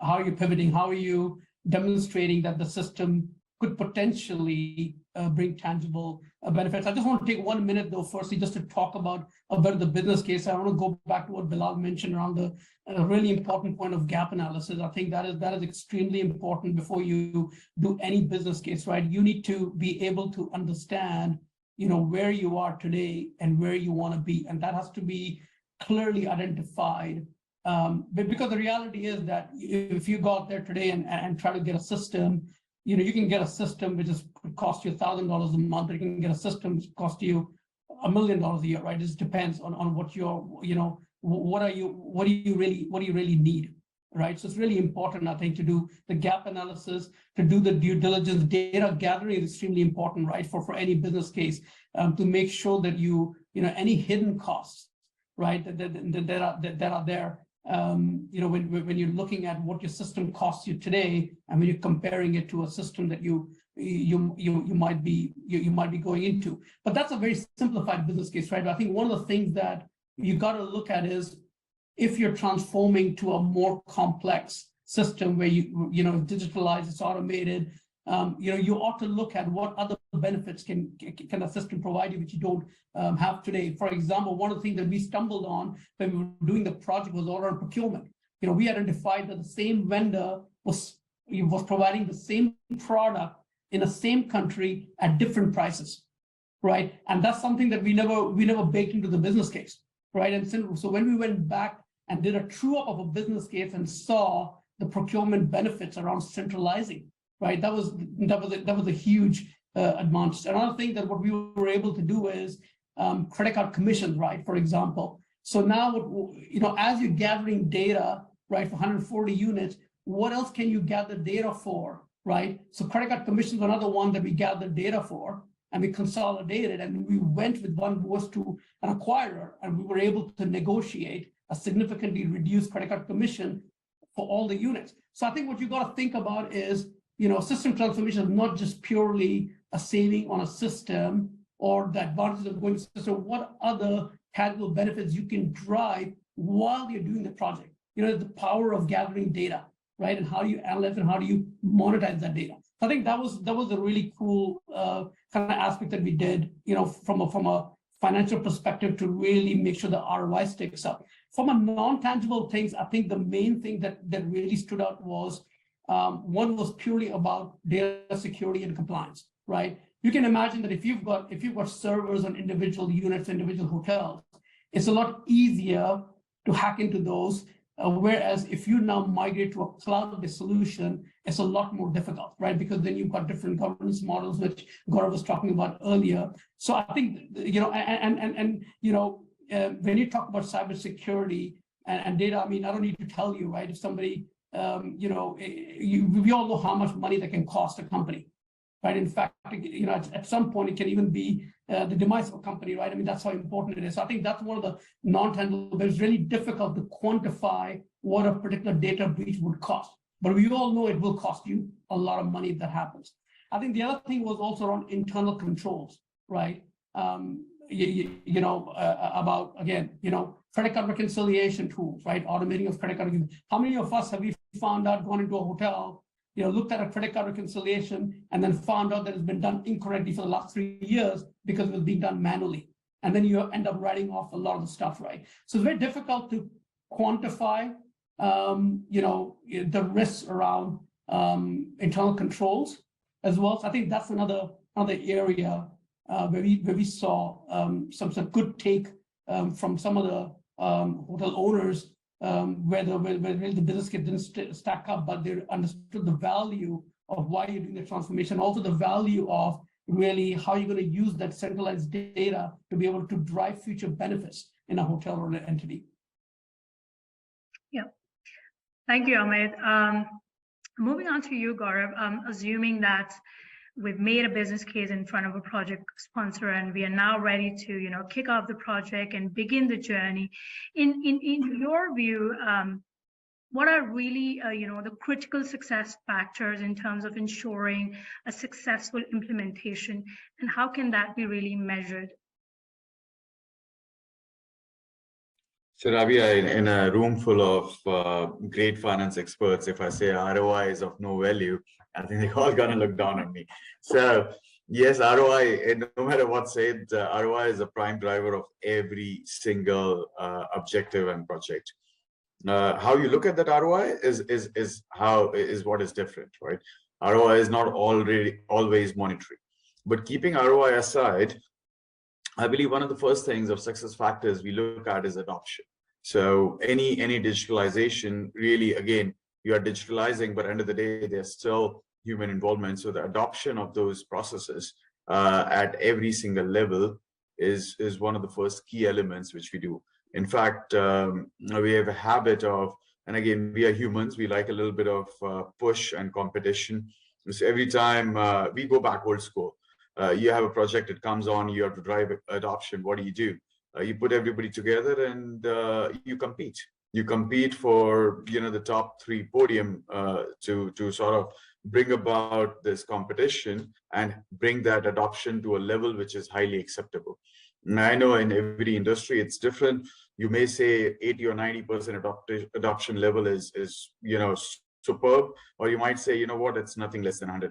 are you pivoting? How are you demonstrating that the system could potentially bring tangible benefits? I just want to take 1 minute though, firstly, just to talk about a bit of the business case. I want to go back to what Bilal mentioned around the really important point of gap analysis. I think that is extremely important before you do any business case, right? You need to be able to understand, where you are today and where you want to be, and that has to be clearly identified. But because the reality is that if you go out there today and try to get a system, you can get a system which could cost you $1,000 a month, or you can get a system which cost you $1 million a year, right? It just depends on what you're, what do you really need, right? So it's really important, I think, to do the gap analysis, to do the due diligence. Data gathering is extremely important, right, for any business case, to make sure that any hidden costs, right, that are there. When you're looking at what your system costs you today, and when you're comparing it to a system that you might be going into. But that's a very simplified business case, right? But I think one of the things that you got to look at is, if you're transforming to a more complex system where digitalize, it's automated, you ought to look at what other benefits can a system provide you which you don't have today. For example, one of the things that we stumbled on when we were doing the project was around procurement. We identified that the same vendor was providing the same product in the same country at different prices, right? And that's something that we never baked into the business case, right? And so when we went back and did a true up of a business case and saw the procurement benefits around centralizing, right? That was a huge advantage. Another thing that what we were able to do is credit card commissions, right? For example. So now, as you're gathering data, right, for 140 units, what else can you gather data for, right? So credit card commissions are another one that we gathered data for, and we consolidated, and we went with one who was to an acquirer, and we were able to negotiate a significantly reduced credit card commission for all the units. So I think what you got to think about is, system transformation is not just purely a saving on a system or the advantages of going to system. What other tangible benefits you can drive while you're doing the project? The power of gathering data, right? And how do you analyze and how do you monetize that data? So I think that was a really cool kind of aspect that we did, from a financial perspective, to really make sure the ROI sticks up. From a non-tangible things, I think the main thing that really stood out was, one was purely about data security and compliance, right? You can imagine that if you've got servers on individual units, individual hotels, it's a lot easier to hack into those. Whereas if you now migrate to a cloud-based solution, it's a lot more difficult, right? Because then you've got different governance models, which Gaurav was talking about earlier. So I think, when you talk about cybersecurity and data, I mean, I don't need to tell you, right? If somebody, we all know how much money that can cost a company, right? In fact, at some point it can even be the demise of a company, right? I mean, that's how important it is. So I think that's one of the non-tangible, but it's really difficult to quantify what a particular data breach would cost. But we all know it will cost you a lot of money if that happens. I think the other thing was also around internal controls, right? About, again, credit card reconciliation tools, right? Automating of credit card. How many of us have we found out going into a hotel, looked at a credit card reconciliation and then found out that it's been done incorrectly for the last 3 years because it was being done manually. And then you end up writing off a lot of the stuff, right? So it's very difficult to quantify, the risks around internal controls as well. So I think that's another area where we saw some good take from some of the hotel owners, where the business case didn't stack up, but they understood the value of why you're doing the transformation, also the value of really how you're going to use that centralized data to be able to drive future benefits in a hotel or an entity. Yeah, thank you, Amit. Moving on to you, Gaurav. Assuming that we've made a business case in front of a project sponsor and we are now ready to, kick off the project and begin the journey. In your view, what are really, the critical success factors in terms of ensuring a successful implementation, and how can that be really measured? So, Ravi, in a room full of great finance experts, if I say ROI is of no value, I think they're all gonna look down on me. So, yes, ROI, no matter what said, ROI is a prime driver of every single objective and project. How you look at that ROI is what is different, right? ROI is not already always monetary, but keeping ROI aside, I believe one of the first things of success factors we look at is adoption. So any digitalization, really, again, you are digitalizing, but end of the day, there's still human involvement. So the adoption of those processes at every single level is one of the first key elements which we do. In fact, we have a habit of, and again, we are humans. We like a little bit of push and competition. So every time we go back old school, you have a project, it comes on, you have to drive adoption. What do? You put everybody together and you compete. You compete for the top three podium to sort of bring about this competition and bring that adoption to a level which is highly acceptable. And I know in every industry it's different. You may say 80 or 90% adoption level is superb, or you might say, you know what, it's nothing less than 100%.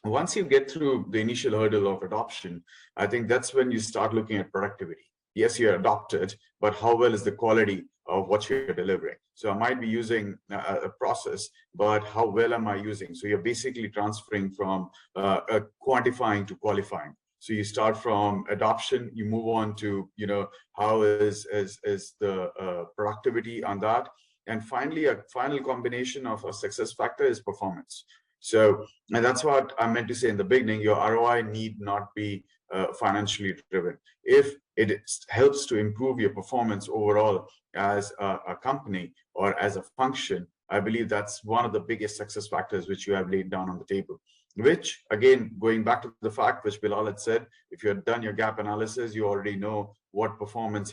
Once you get through the initial hurdle of adoption, I think that's when you start looking at productivity. Yes, you're adopted, but how well is the quality of what you're delivering? So I might be using a process, but how well am I using? So you're basically transferring from quantifying to qualifying. So you start from adoption, you move on to, how is the productivity on that? And finally, a final combination of a success factor is performance. So, and that's what I meant to say in the beginning, your ROI need not be financially driven. If it helps to improve your performance overall as a company or as a function, I believe that's one of the biggest success factors which you have laid down on the table. Which, again, going back to the fact which Bilal had said, if you had done your gap analysis, you already know what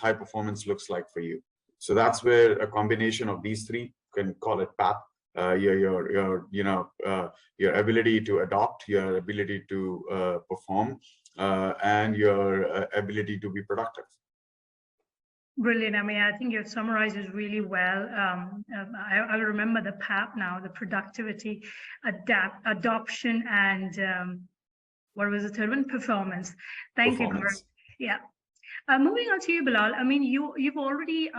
high performance looks like for you. So that's where a combination of these three, can call it PAP, your ability to adopt, your ability to perform, and your ability to be productive. Brilliant. I mean, I think you've summarized it really well. I remember the PAP now, the productivity, adoption, and what was the third one? Performance. Thank you, Gaurav. Yeah. Moving on to you, Bilal. I mean, you've already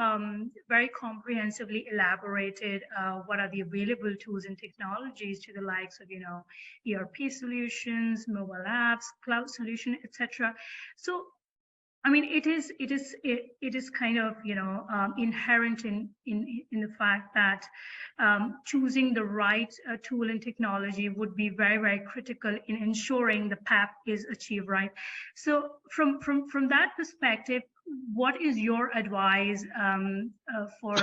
very comprehensively elaborated what are the available tools and technologies to the likes of, ERP solutions, mobile apps, cloud solution, etc. So, I mean, it is kind of inherent in the fact that choosing the right tool and technology would be very, very critical in ensuring the PAP is achieved, right? So from that perspective, what is your advice for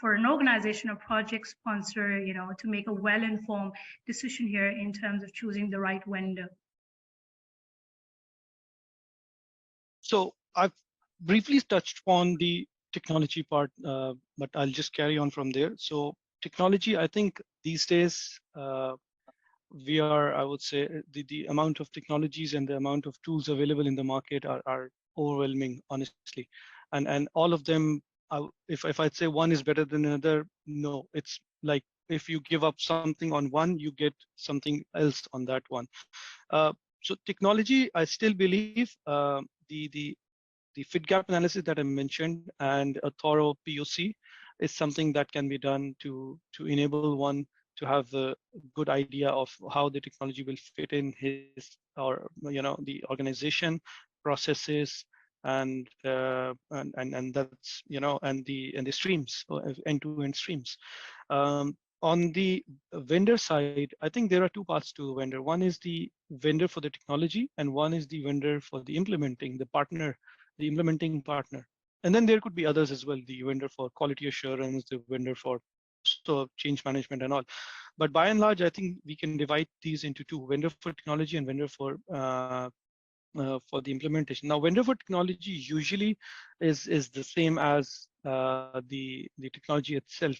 an organization or project sponsor, to make a well-informed decision here in terms of choosing the right vendor? So I've briefly touched upon the technology part, but I'll just carry on from there. So technology, I think these days I would say, the amount of technologies and the amount of tools available in the market are overwhelming, honestly. And all of them, if I'd say one is better than another, no, it's like if you give up something on one, you get something else on that one. So technology, I still believe the fit gap analysis that I mentioned and a thorough POC is something that can be done to enable one to have a good idea of how the technology will fit in his or the organization processes and that's and the streams, end-to-end streams. On the vendor side, I think there are two parts to a vendor. One is the vendor for the technology, and one is the vendor for the implementing, the partner, the implementing partner. And then there could be others as well, the vendor for quality assurance, the vendor for change management and all. But by and large, I think we can divide these into two: vendor for technology and vendor for the implementation. Now, vendor for technology usually is the same as the technology itself,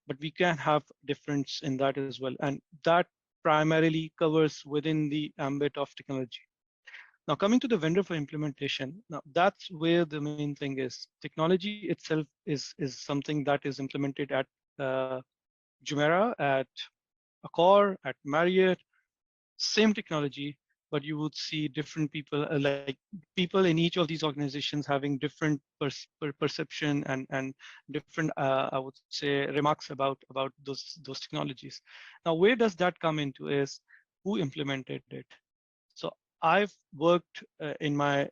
but we can have difference in that as well, and that primarily covers within the ambit of technology. Now, coming to the vendor for implementation, now that's where the main thing is. Technology itself is something that is implemented at Jumeirah, at Accor, at Marriott, same technology, but you would see different people, like people in each of these organizations having different perception and different, I would say, remarks about those technologies. Now, where does that come into is who implemented it. So I've worked in my,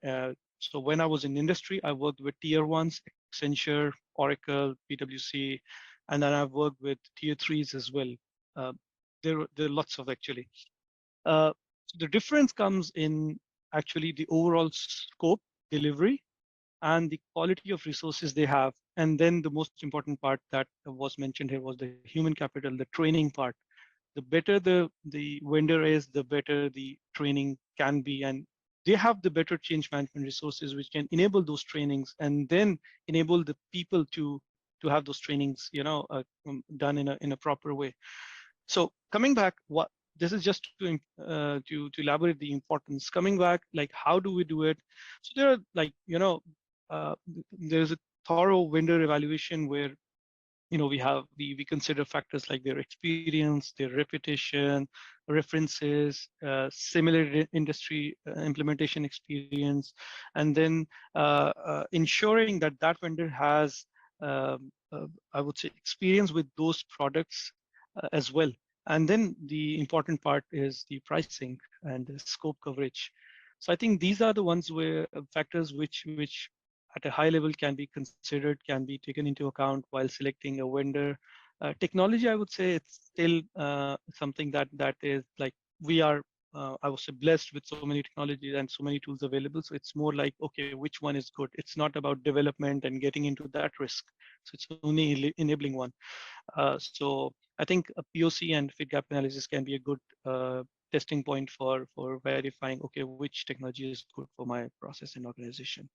so when I was in industry, I worked with tier ones, Accenture, Oracle, PwC, and then I've worked with tier threes as well. There are lots of actually. Uh, the difference comes in actually the overall scope, delivery, and the quality of resources they have. And then the most important part that was mentioned here was the human capital, the training part. The better the vendor is, the better the training can be. And they have the better change management resources, which can enable those trainings and then enable the people to have those trainings, done in a proper way. So coming back, what this is just to elaborate the importance. Coming back, like how do we do it? So there are like uh, there's a thorough vendor evaluation where we consider factors like their experience, their reputation, references, similar industry implementation experience, and then ensuring that that vendor has I would say experience with those products as well. And then the important part is the pricing and the scope coverage. So I think these are the ones where factors which at a high level can be considered, can be taken into account while selecting a vendor. Technology, I would say, it's still something that is like we are, I would say, blessed with so many technologies and so many tools available. So it's more like, okay, which one is good? It's not about development and getting into that risk. So it's only enabling one. So I think a POC and fit gap analysis can be a good testing point for verifying, okay, which technology is good for my process and organization.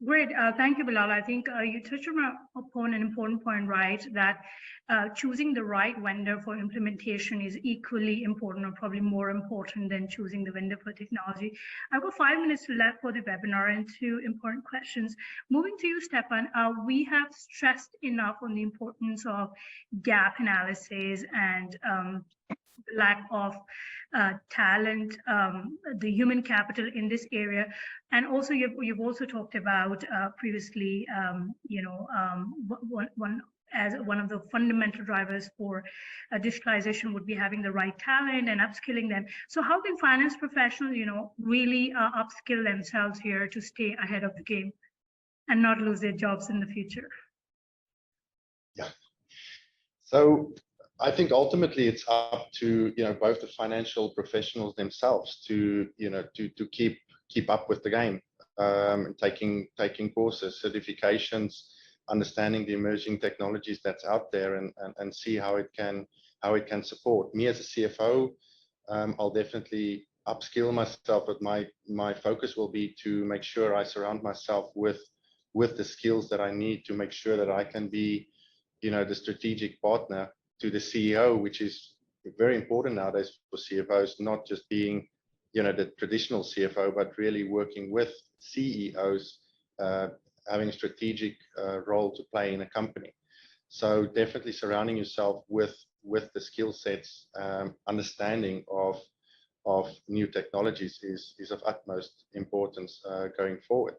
Great. Thank you, Bilal. I think you touched upon an important point, right? That choosing the right vendor for implementation is equally important, or probably more important than choosing the vendor for technology. I've got 5 minutes left for the webinar and 2 important questions. Moving to you, Stefan, we have stressed enough on the importance of gap analysis and lack of talent, the human capital in this area. And also you've also talked about previously, one of the fundamental drivers for digitalization would be having the right talent and upskilling them. So how can finance professionals, really upskill themselves here to stay ahead of the game and not lose their jobs in the future? Yeah. So I think ultimately it's up to both the financial professionals themselves to keep up with the game, taking courses, certifications, understanding the emerging technologies that's out there, and see how it can support me as a CFO. I'll definitely upskill myself, but my focus will be to make sure I surround myself with the skills that I need to make sure that I can be the strategic partner to the CEO, which is very important nowadays for CFOs, not just being, the traditional CFO, but really working with CEOs, having a strategic role to play in a company. So definitely surrounding yourself with the skill sets, understanding of new technologies is of utmost importance going forward.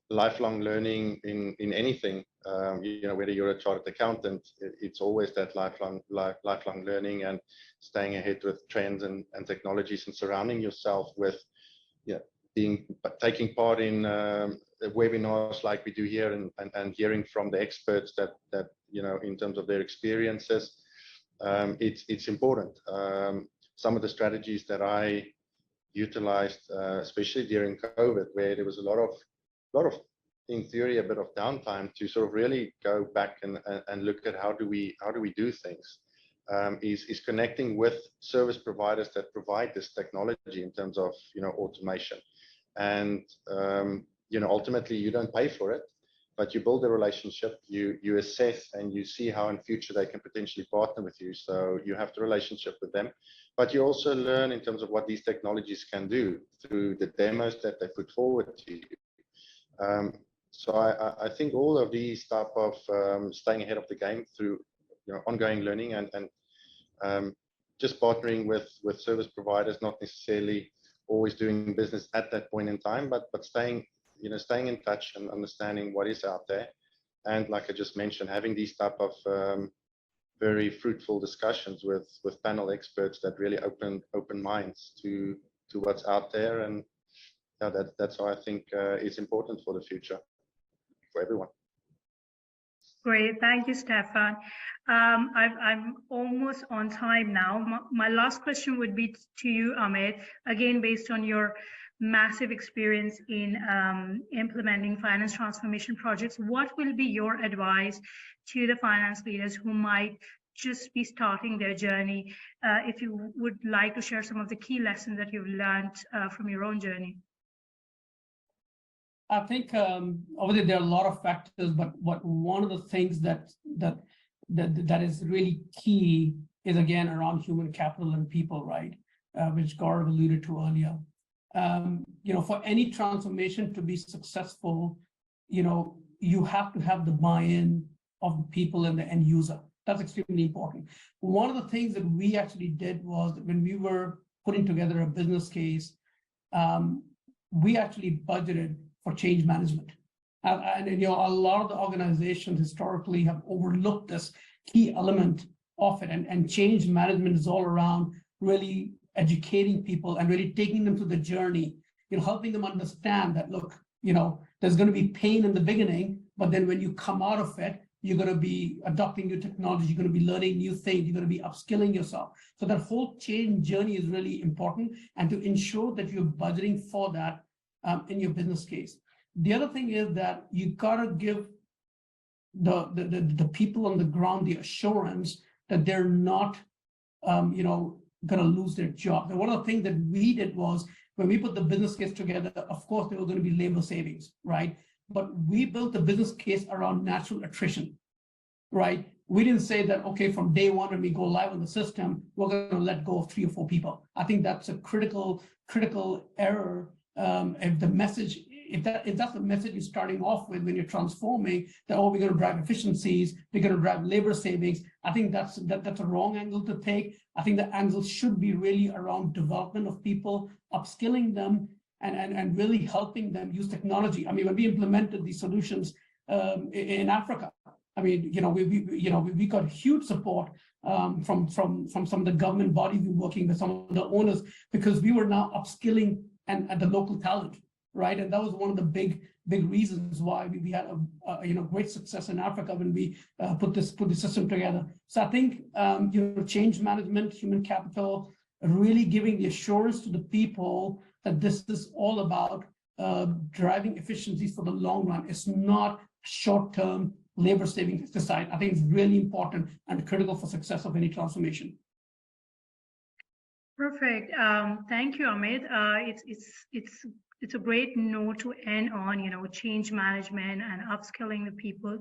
Lifelong learning in anything, whether you're a chartered accountant, it's always that lifelong learning and staying ahead with trends and technologies, and surrounding yourself with, taking part in webinars like we do here, and hearing from the experts that in terms of their experiences. It's important. Some of the strategies that I utilized, especially during COVID, where there was a lot of, in theory, a bit of downtime to sort of really go back and look at how do we do things, is connecting with service providers that provide this technology in terms of automation, and ultimately you don't pay for it, but you build a relationship, you assess, and you see how in future they can potentially partner with you. So you have the relationship with them, but you also learn in terms of what these technologies can do through the demos that they put forward to you. So I think all of these type of staying ahead of the game through ongoing learning and just partnering with service providers, not necessarily always doing business at that point in time, but staying in touch and understanding what is out there. And like I just mentioned, having these type of very fruitful discussions with panel experts that really open minds to what's out there. And yeah, that's how I think is important for the future for everyone. Great, thank you, Stefan. I'm almost on time now. My last question would be to you, Amit, again, based on your massive experience in implementing finance transformation projects. What will be your advice to the finance leaders who might just be starting their journey? If you would like to share some of the key lessons that you've learned from your own journey. I think obviously there are a lot of factors, but one of the things that is really key is again around human capital and people, right? Which Gaurav alluded to earlier. For any transformation to be successful, you have to have the buy-in of the people and the end user. That's extremely important. One of the things that we actually did was that when we were putting together a business case, we actually budgeted for change management. And a lot of the organizations historically have overlooked this key element of it. And change management is all around really educating people and really taking them through the journey, helping them understand that, look, there's going to be pain in the beginning, but then when you come out of it, you're going to be adopting new technology, you're going to be learning new things, you're going to be upskilling yourself. So that whole change journey is really important, and to ensure that you're budgeting for that in your business case. The other thing is that you gotta give the people on the ground the assurance that they're not, gonna lose their job. And one of the things that we did was when we put the business case together, of course, there were going to be labor savings, right? But we built the business case around natural attrition, right? We didn't say that, okay, from day one when we go live on the system, we're going to let go of 3 or 4 people. I think that's a critical error. If that's the message you're starting off with when you're transforming, that, oh, we're going to drive efficiencies, we're going to drive labor savings, I think that's a wrong angle to take. I think the angle should be really around development of people, upskilling them, and really helping them use technology. I mean, when we implemented these solutions in Africa, I mean, we got huge support from some of the government bodies we're working with, some of the owners, because we were now upskilling and the local talent, right? And that was one of the big reasons why we had a great success in Africa when we put the system together. So I think change management, human capital, really giving the assurance to the people that this is all about driving efficiencies for the long run. It's not short-term labor saving exercise. I think it's really important and critical for success of any transformation. Perfect. Thank you, Amit. It's a great note to end on, change management and upskilling the people.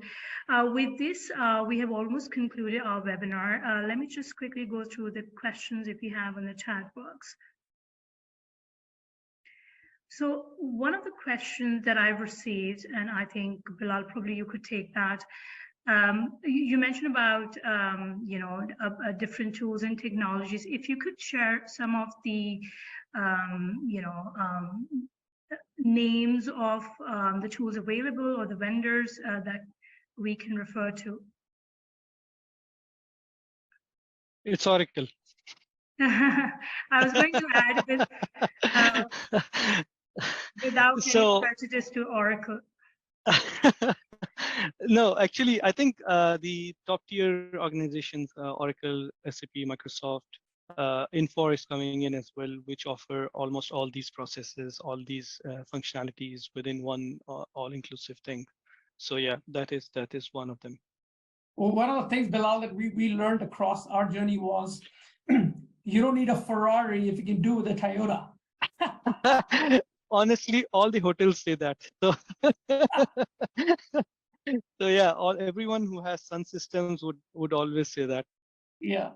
With this, we have almost concluded our webinar. Let me just quickly go through the questions if you have in the chat box. So one of the questions that I've received, and I think, Bilal, probably you could take that. You mentioned about, different tools and technologies. If you could share some of the, names of the tools available or the vendors that we can refer to. It's Oracle. I was going to add this without any prejudice to Oracle. No, actually, I think the top tier organizations, Oracle, SAP, Microsoft, Infor is coming in as well, which offer almost all these processes, all these functionalities within one all-inclusive thing. So yeah, that is one of them. Well, one of the things, Bilal, that we learned across our journey was you don't need a Ferrari if you can do with a Toyota. Honestly, all the hotels say that. So yeah, everyone who has Sun systems would always say that. Yeah.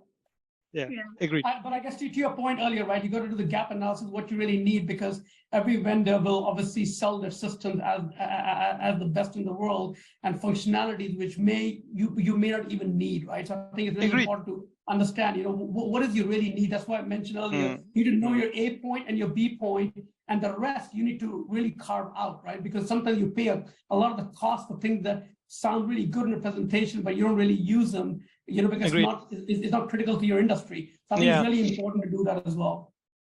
Yeah, Yeah. agreed. But I guess to your point earlier, right, you got to do the gap analysis, what you really need, because every vendor will obviously sell their systems as the best in the world, and functionalities which you may not even need, right? So I think it's really Agreed. important to understand, what is you really need. That's why I mentioned earlier, you need to know your A point and your B point, and the rest you need to really carve out, right? Because sometimes you pay a lot of the cost for things that sound really good in a presentation, but you don't really use them, because it's not critical to your industry. So I think it's really important to do that as well.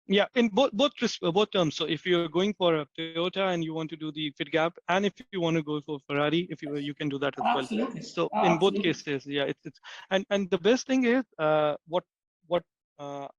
Yeah, in both terms. So if you're going for a Toyota and you want to do the fit gap, and if you want to go for Ferrari, if you can do that as Absolutely. well. So in both cases, yeah, it's and the best thing is what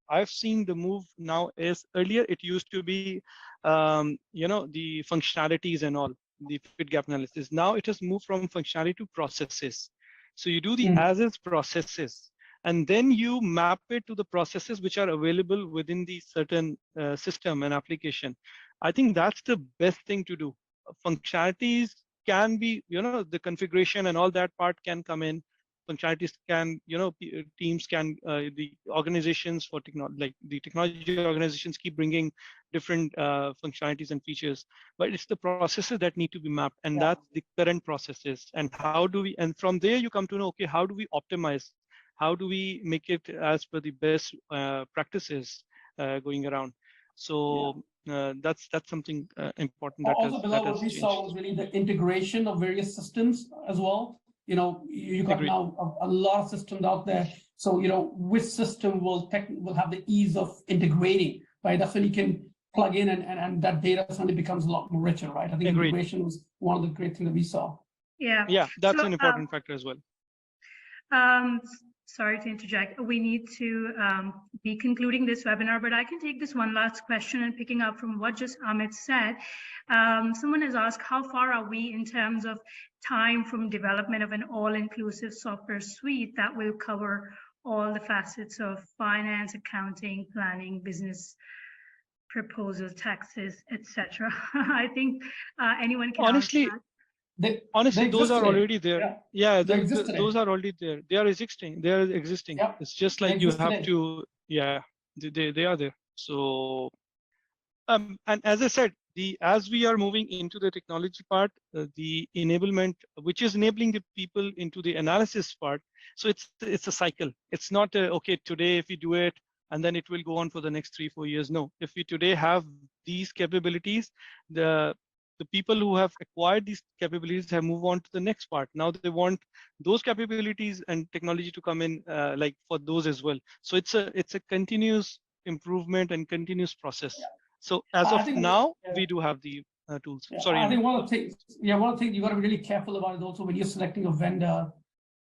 I've seen the move now is earlier it used to be the functionalities and all the fit gap analysis. Now it has moved from functionality to processes. So you do the as-is processes, and then you map it to the processes which are available within the certain system and application. I think that's the best thing to do. Functionalities can be, the configuration and all that part can come in. Functionalities can, teams can, the organizations for technology, like the technology organizations keep bringing different functionalities and features, but it's the processes that need to be mapped, and that's the current processes. And how do we, and from there you come to know, okay, how do we optimize? How do we make it as per the best practices going around? So that's something important that also, has what we changed. saw was really the integration of various systems as well. You got Agreed. now a lot of systems out there. So which system will have the ease of integrating, right? That's when you can plug in and that data suddenly becomes a lot more richer, right? I think Agreed. integration was one of the great things that we saw. Yeah, that's an important factor as well. Sorry to interject. We need to be concluding this webinar, but I can take this one last question and picking up from what just Amit said. Someone has asked, how far are we in terms of time from development of an all-inclusive software suite that will cover all the facets of finance, accounting, planning, business proposals, taxes, etc.? I think anyone can honestly answer that. Honestly, those are already there. Yeah, those are already there. They are existing. Yep. It's just like you have to, they are there. So, and as I said, as we are moving into the technology part, the enablement, which is enabling the people into the analysis part. So it's a cycle. It's not okay today if we do it, and then it will go on for the next 3-4 years. No, if we today have these capabilities, the people who have acquired these capabilities have moved on to the next part. Now they want those capabilities and technology to come in, like for those as well. So it's a continuous improvement and continuous process. So as of now, we do have the tools. Sorry, I think one of the things you got to be really careful about is also when you're selecting a vendor,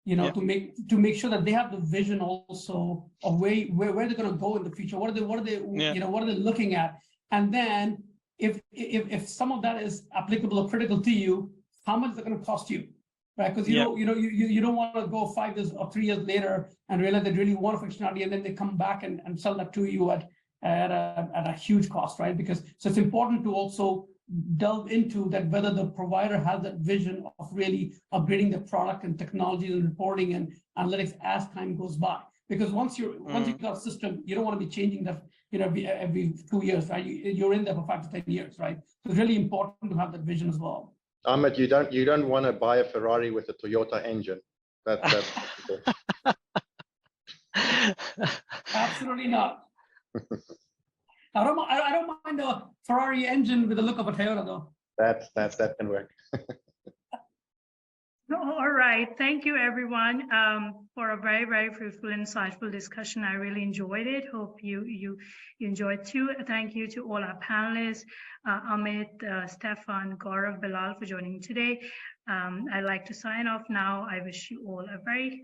to make sure that they have the vision also of where they're going to go in the future. What are they looking at? And then if some of that is applicable or critical to you, how much is it going to cost you? Right? Because you don't want to go 5 years or 3 years later and realize they really want a functionality, and then they come back and sell that to you at a huge cost, right? So it's important to also delve into that, whether the provider has that vision of really upgrading the product and technology and reporting and analytics as time goes by. Because once you've got a system, you don't want to be changing that every 2 years, right? You're in there for 5 to 10 years, right? So it's really important to have that vision as well. Ahmed, you don't want to buy a Ferrari with a Toyota engine. That's Absolutely not. I don't mind a Ferrari engine with the look of a Toyota, though. That can work. All right. Thank you, everyone, for a very, very fruitful, insightful discussion. I really enjoyed it. Hope you enjoyed too. Thank you to all our panelists, Amit, Stefan, Gaurav, Bilal for joining me today. I'd like to sign off now. I wish you all a very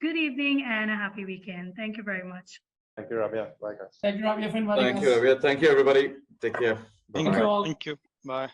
good evening and a happy weekend. Thank you very much. Thank you, Rabia. Bye, guys. Thank you, Rabia, for inviting us. Thank you, Rabia. Thank you, everybody. Take care. Thank you. Bye.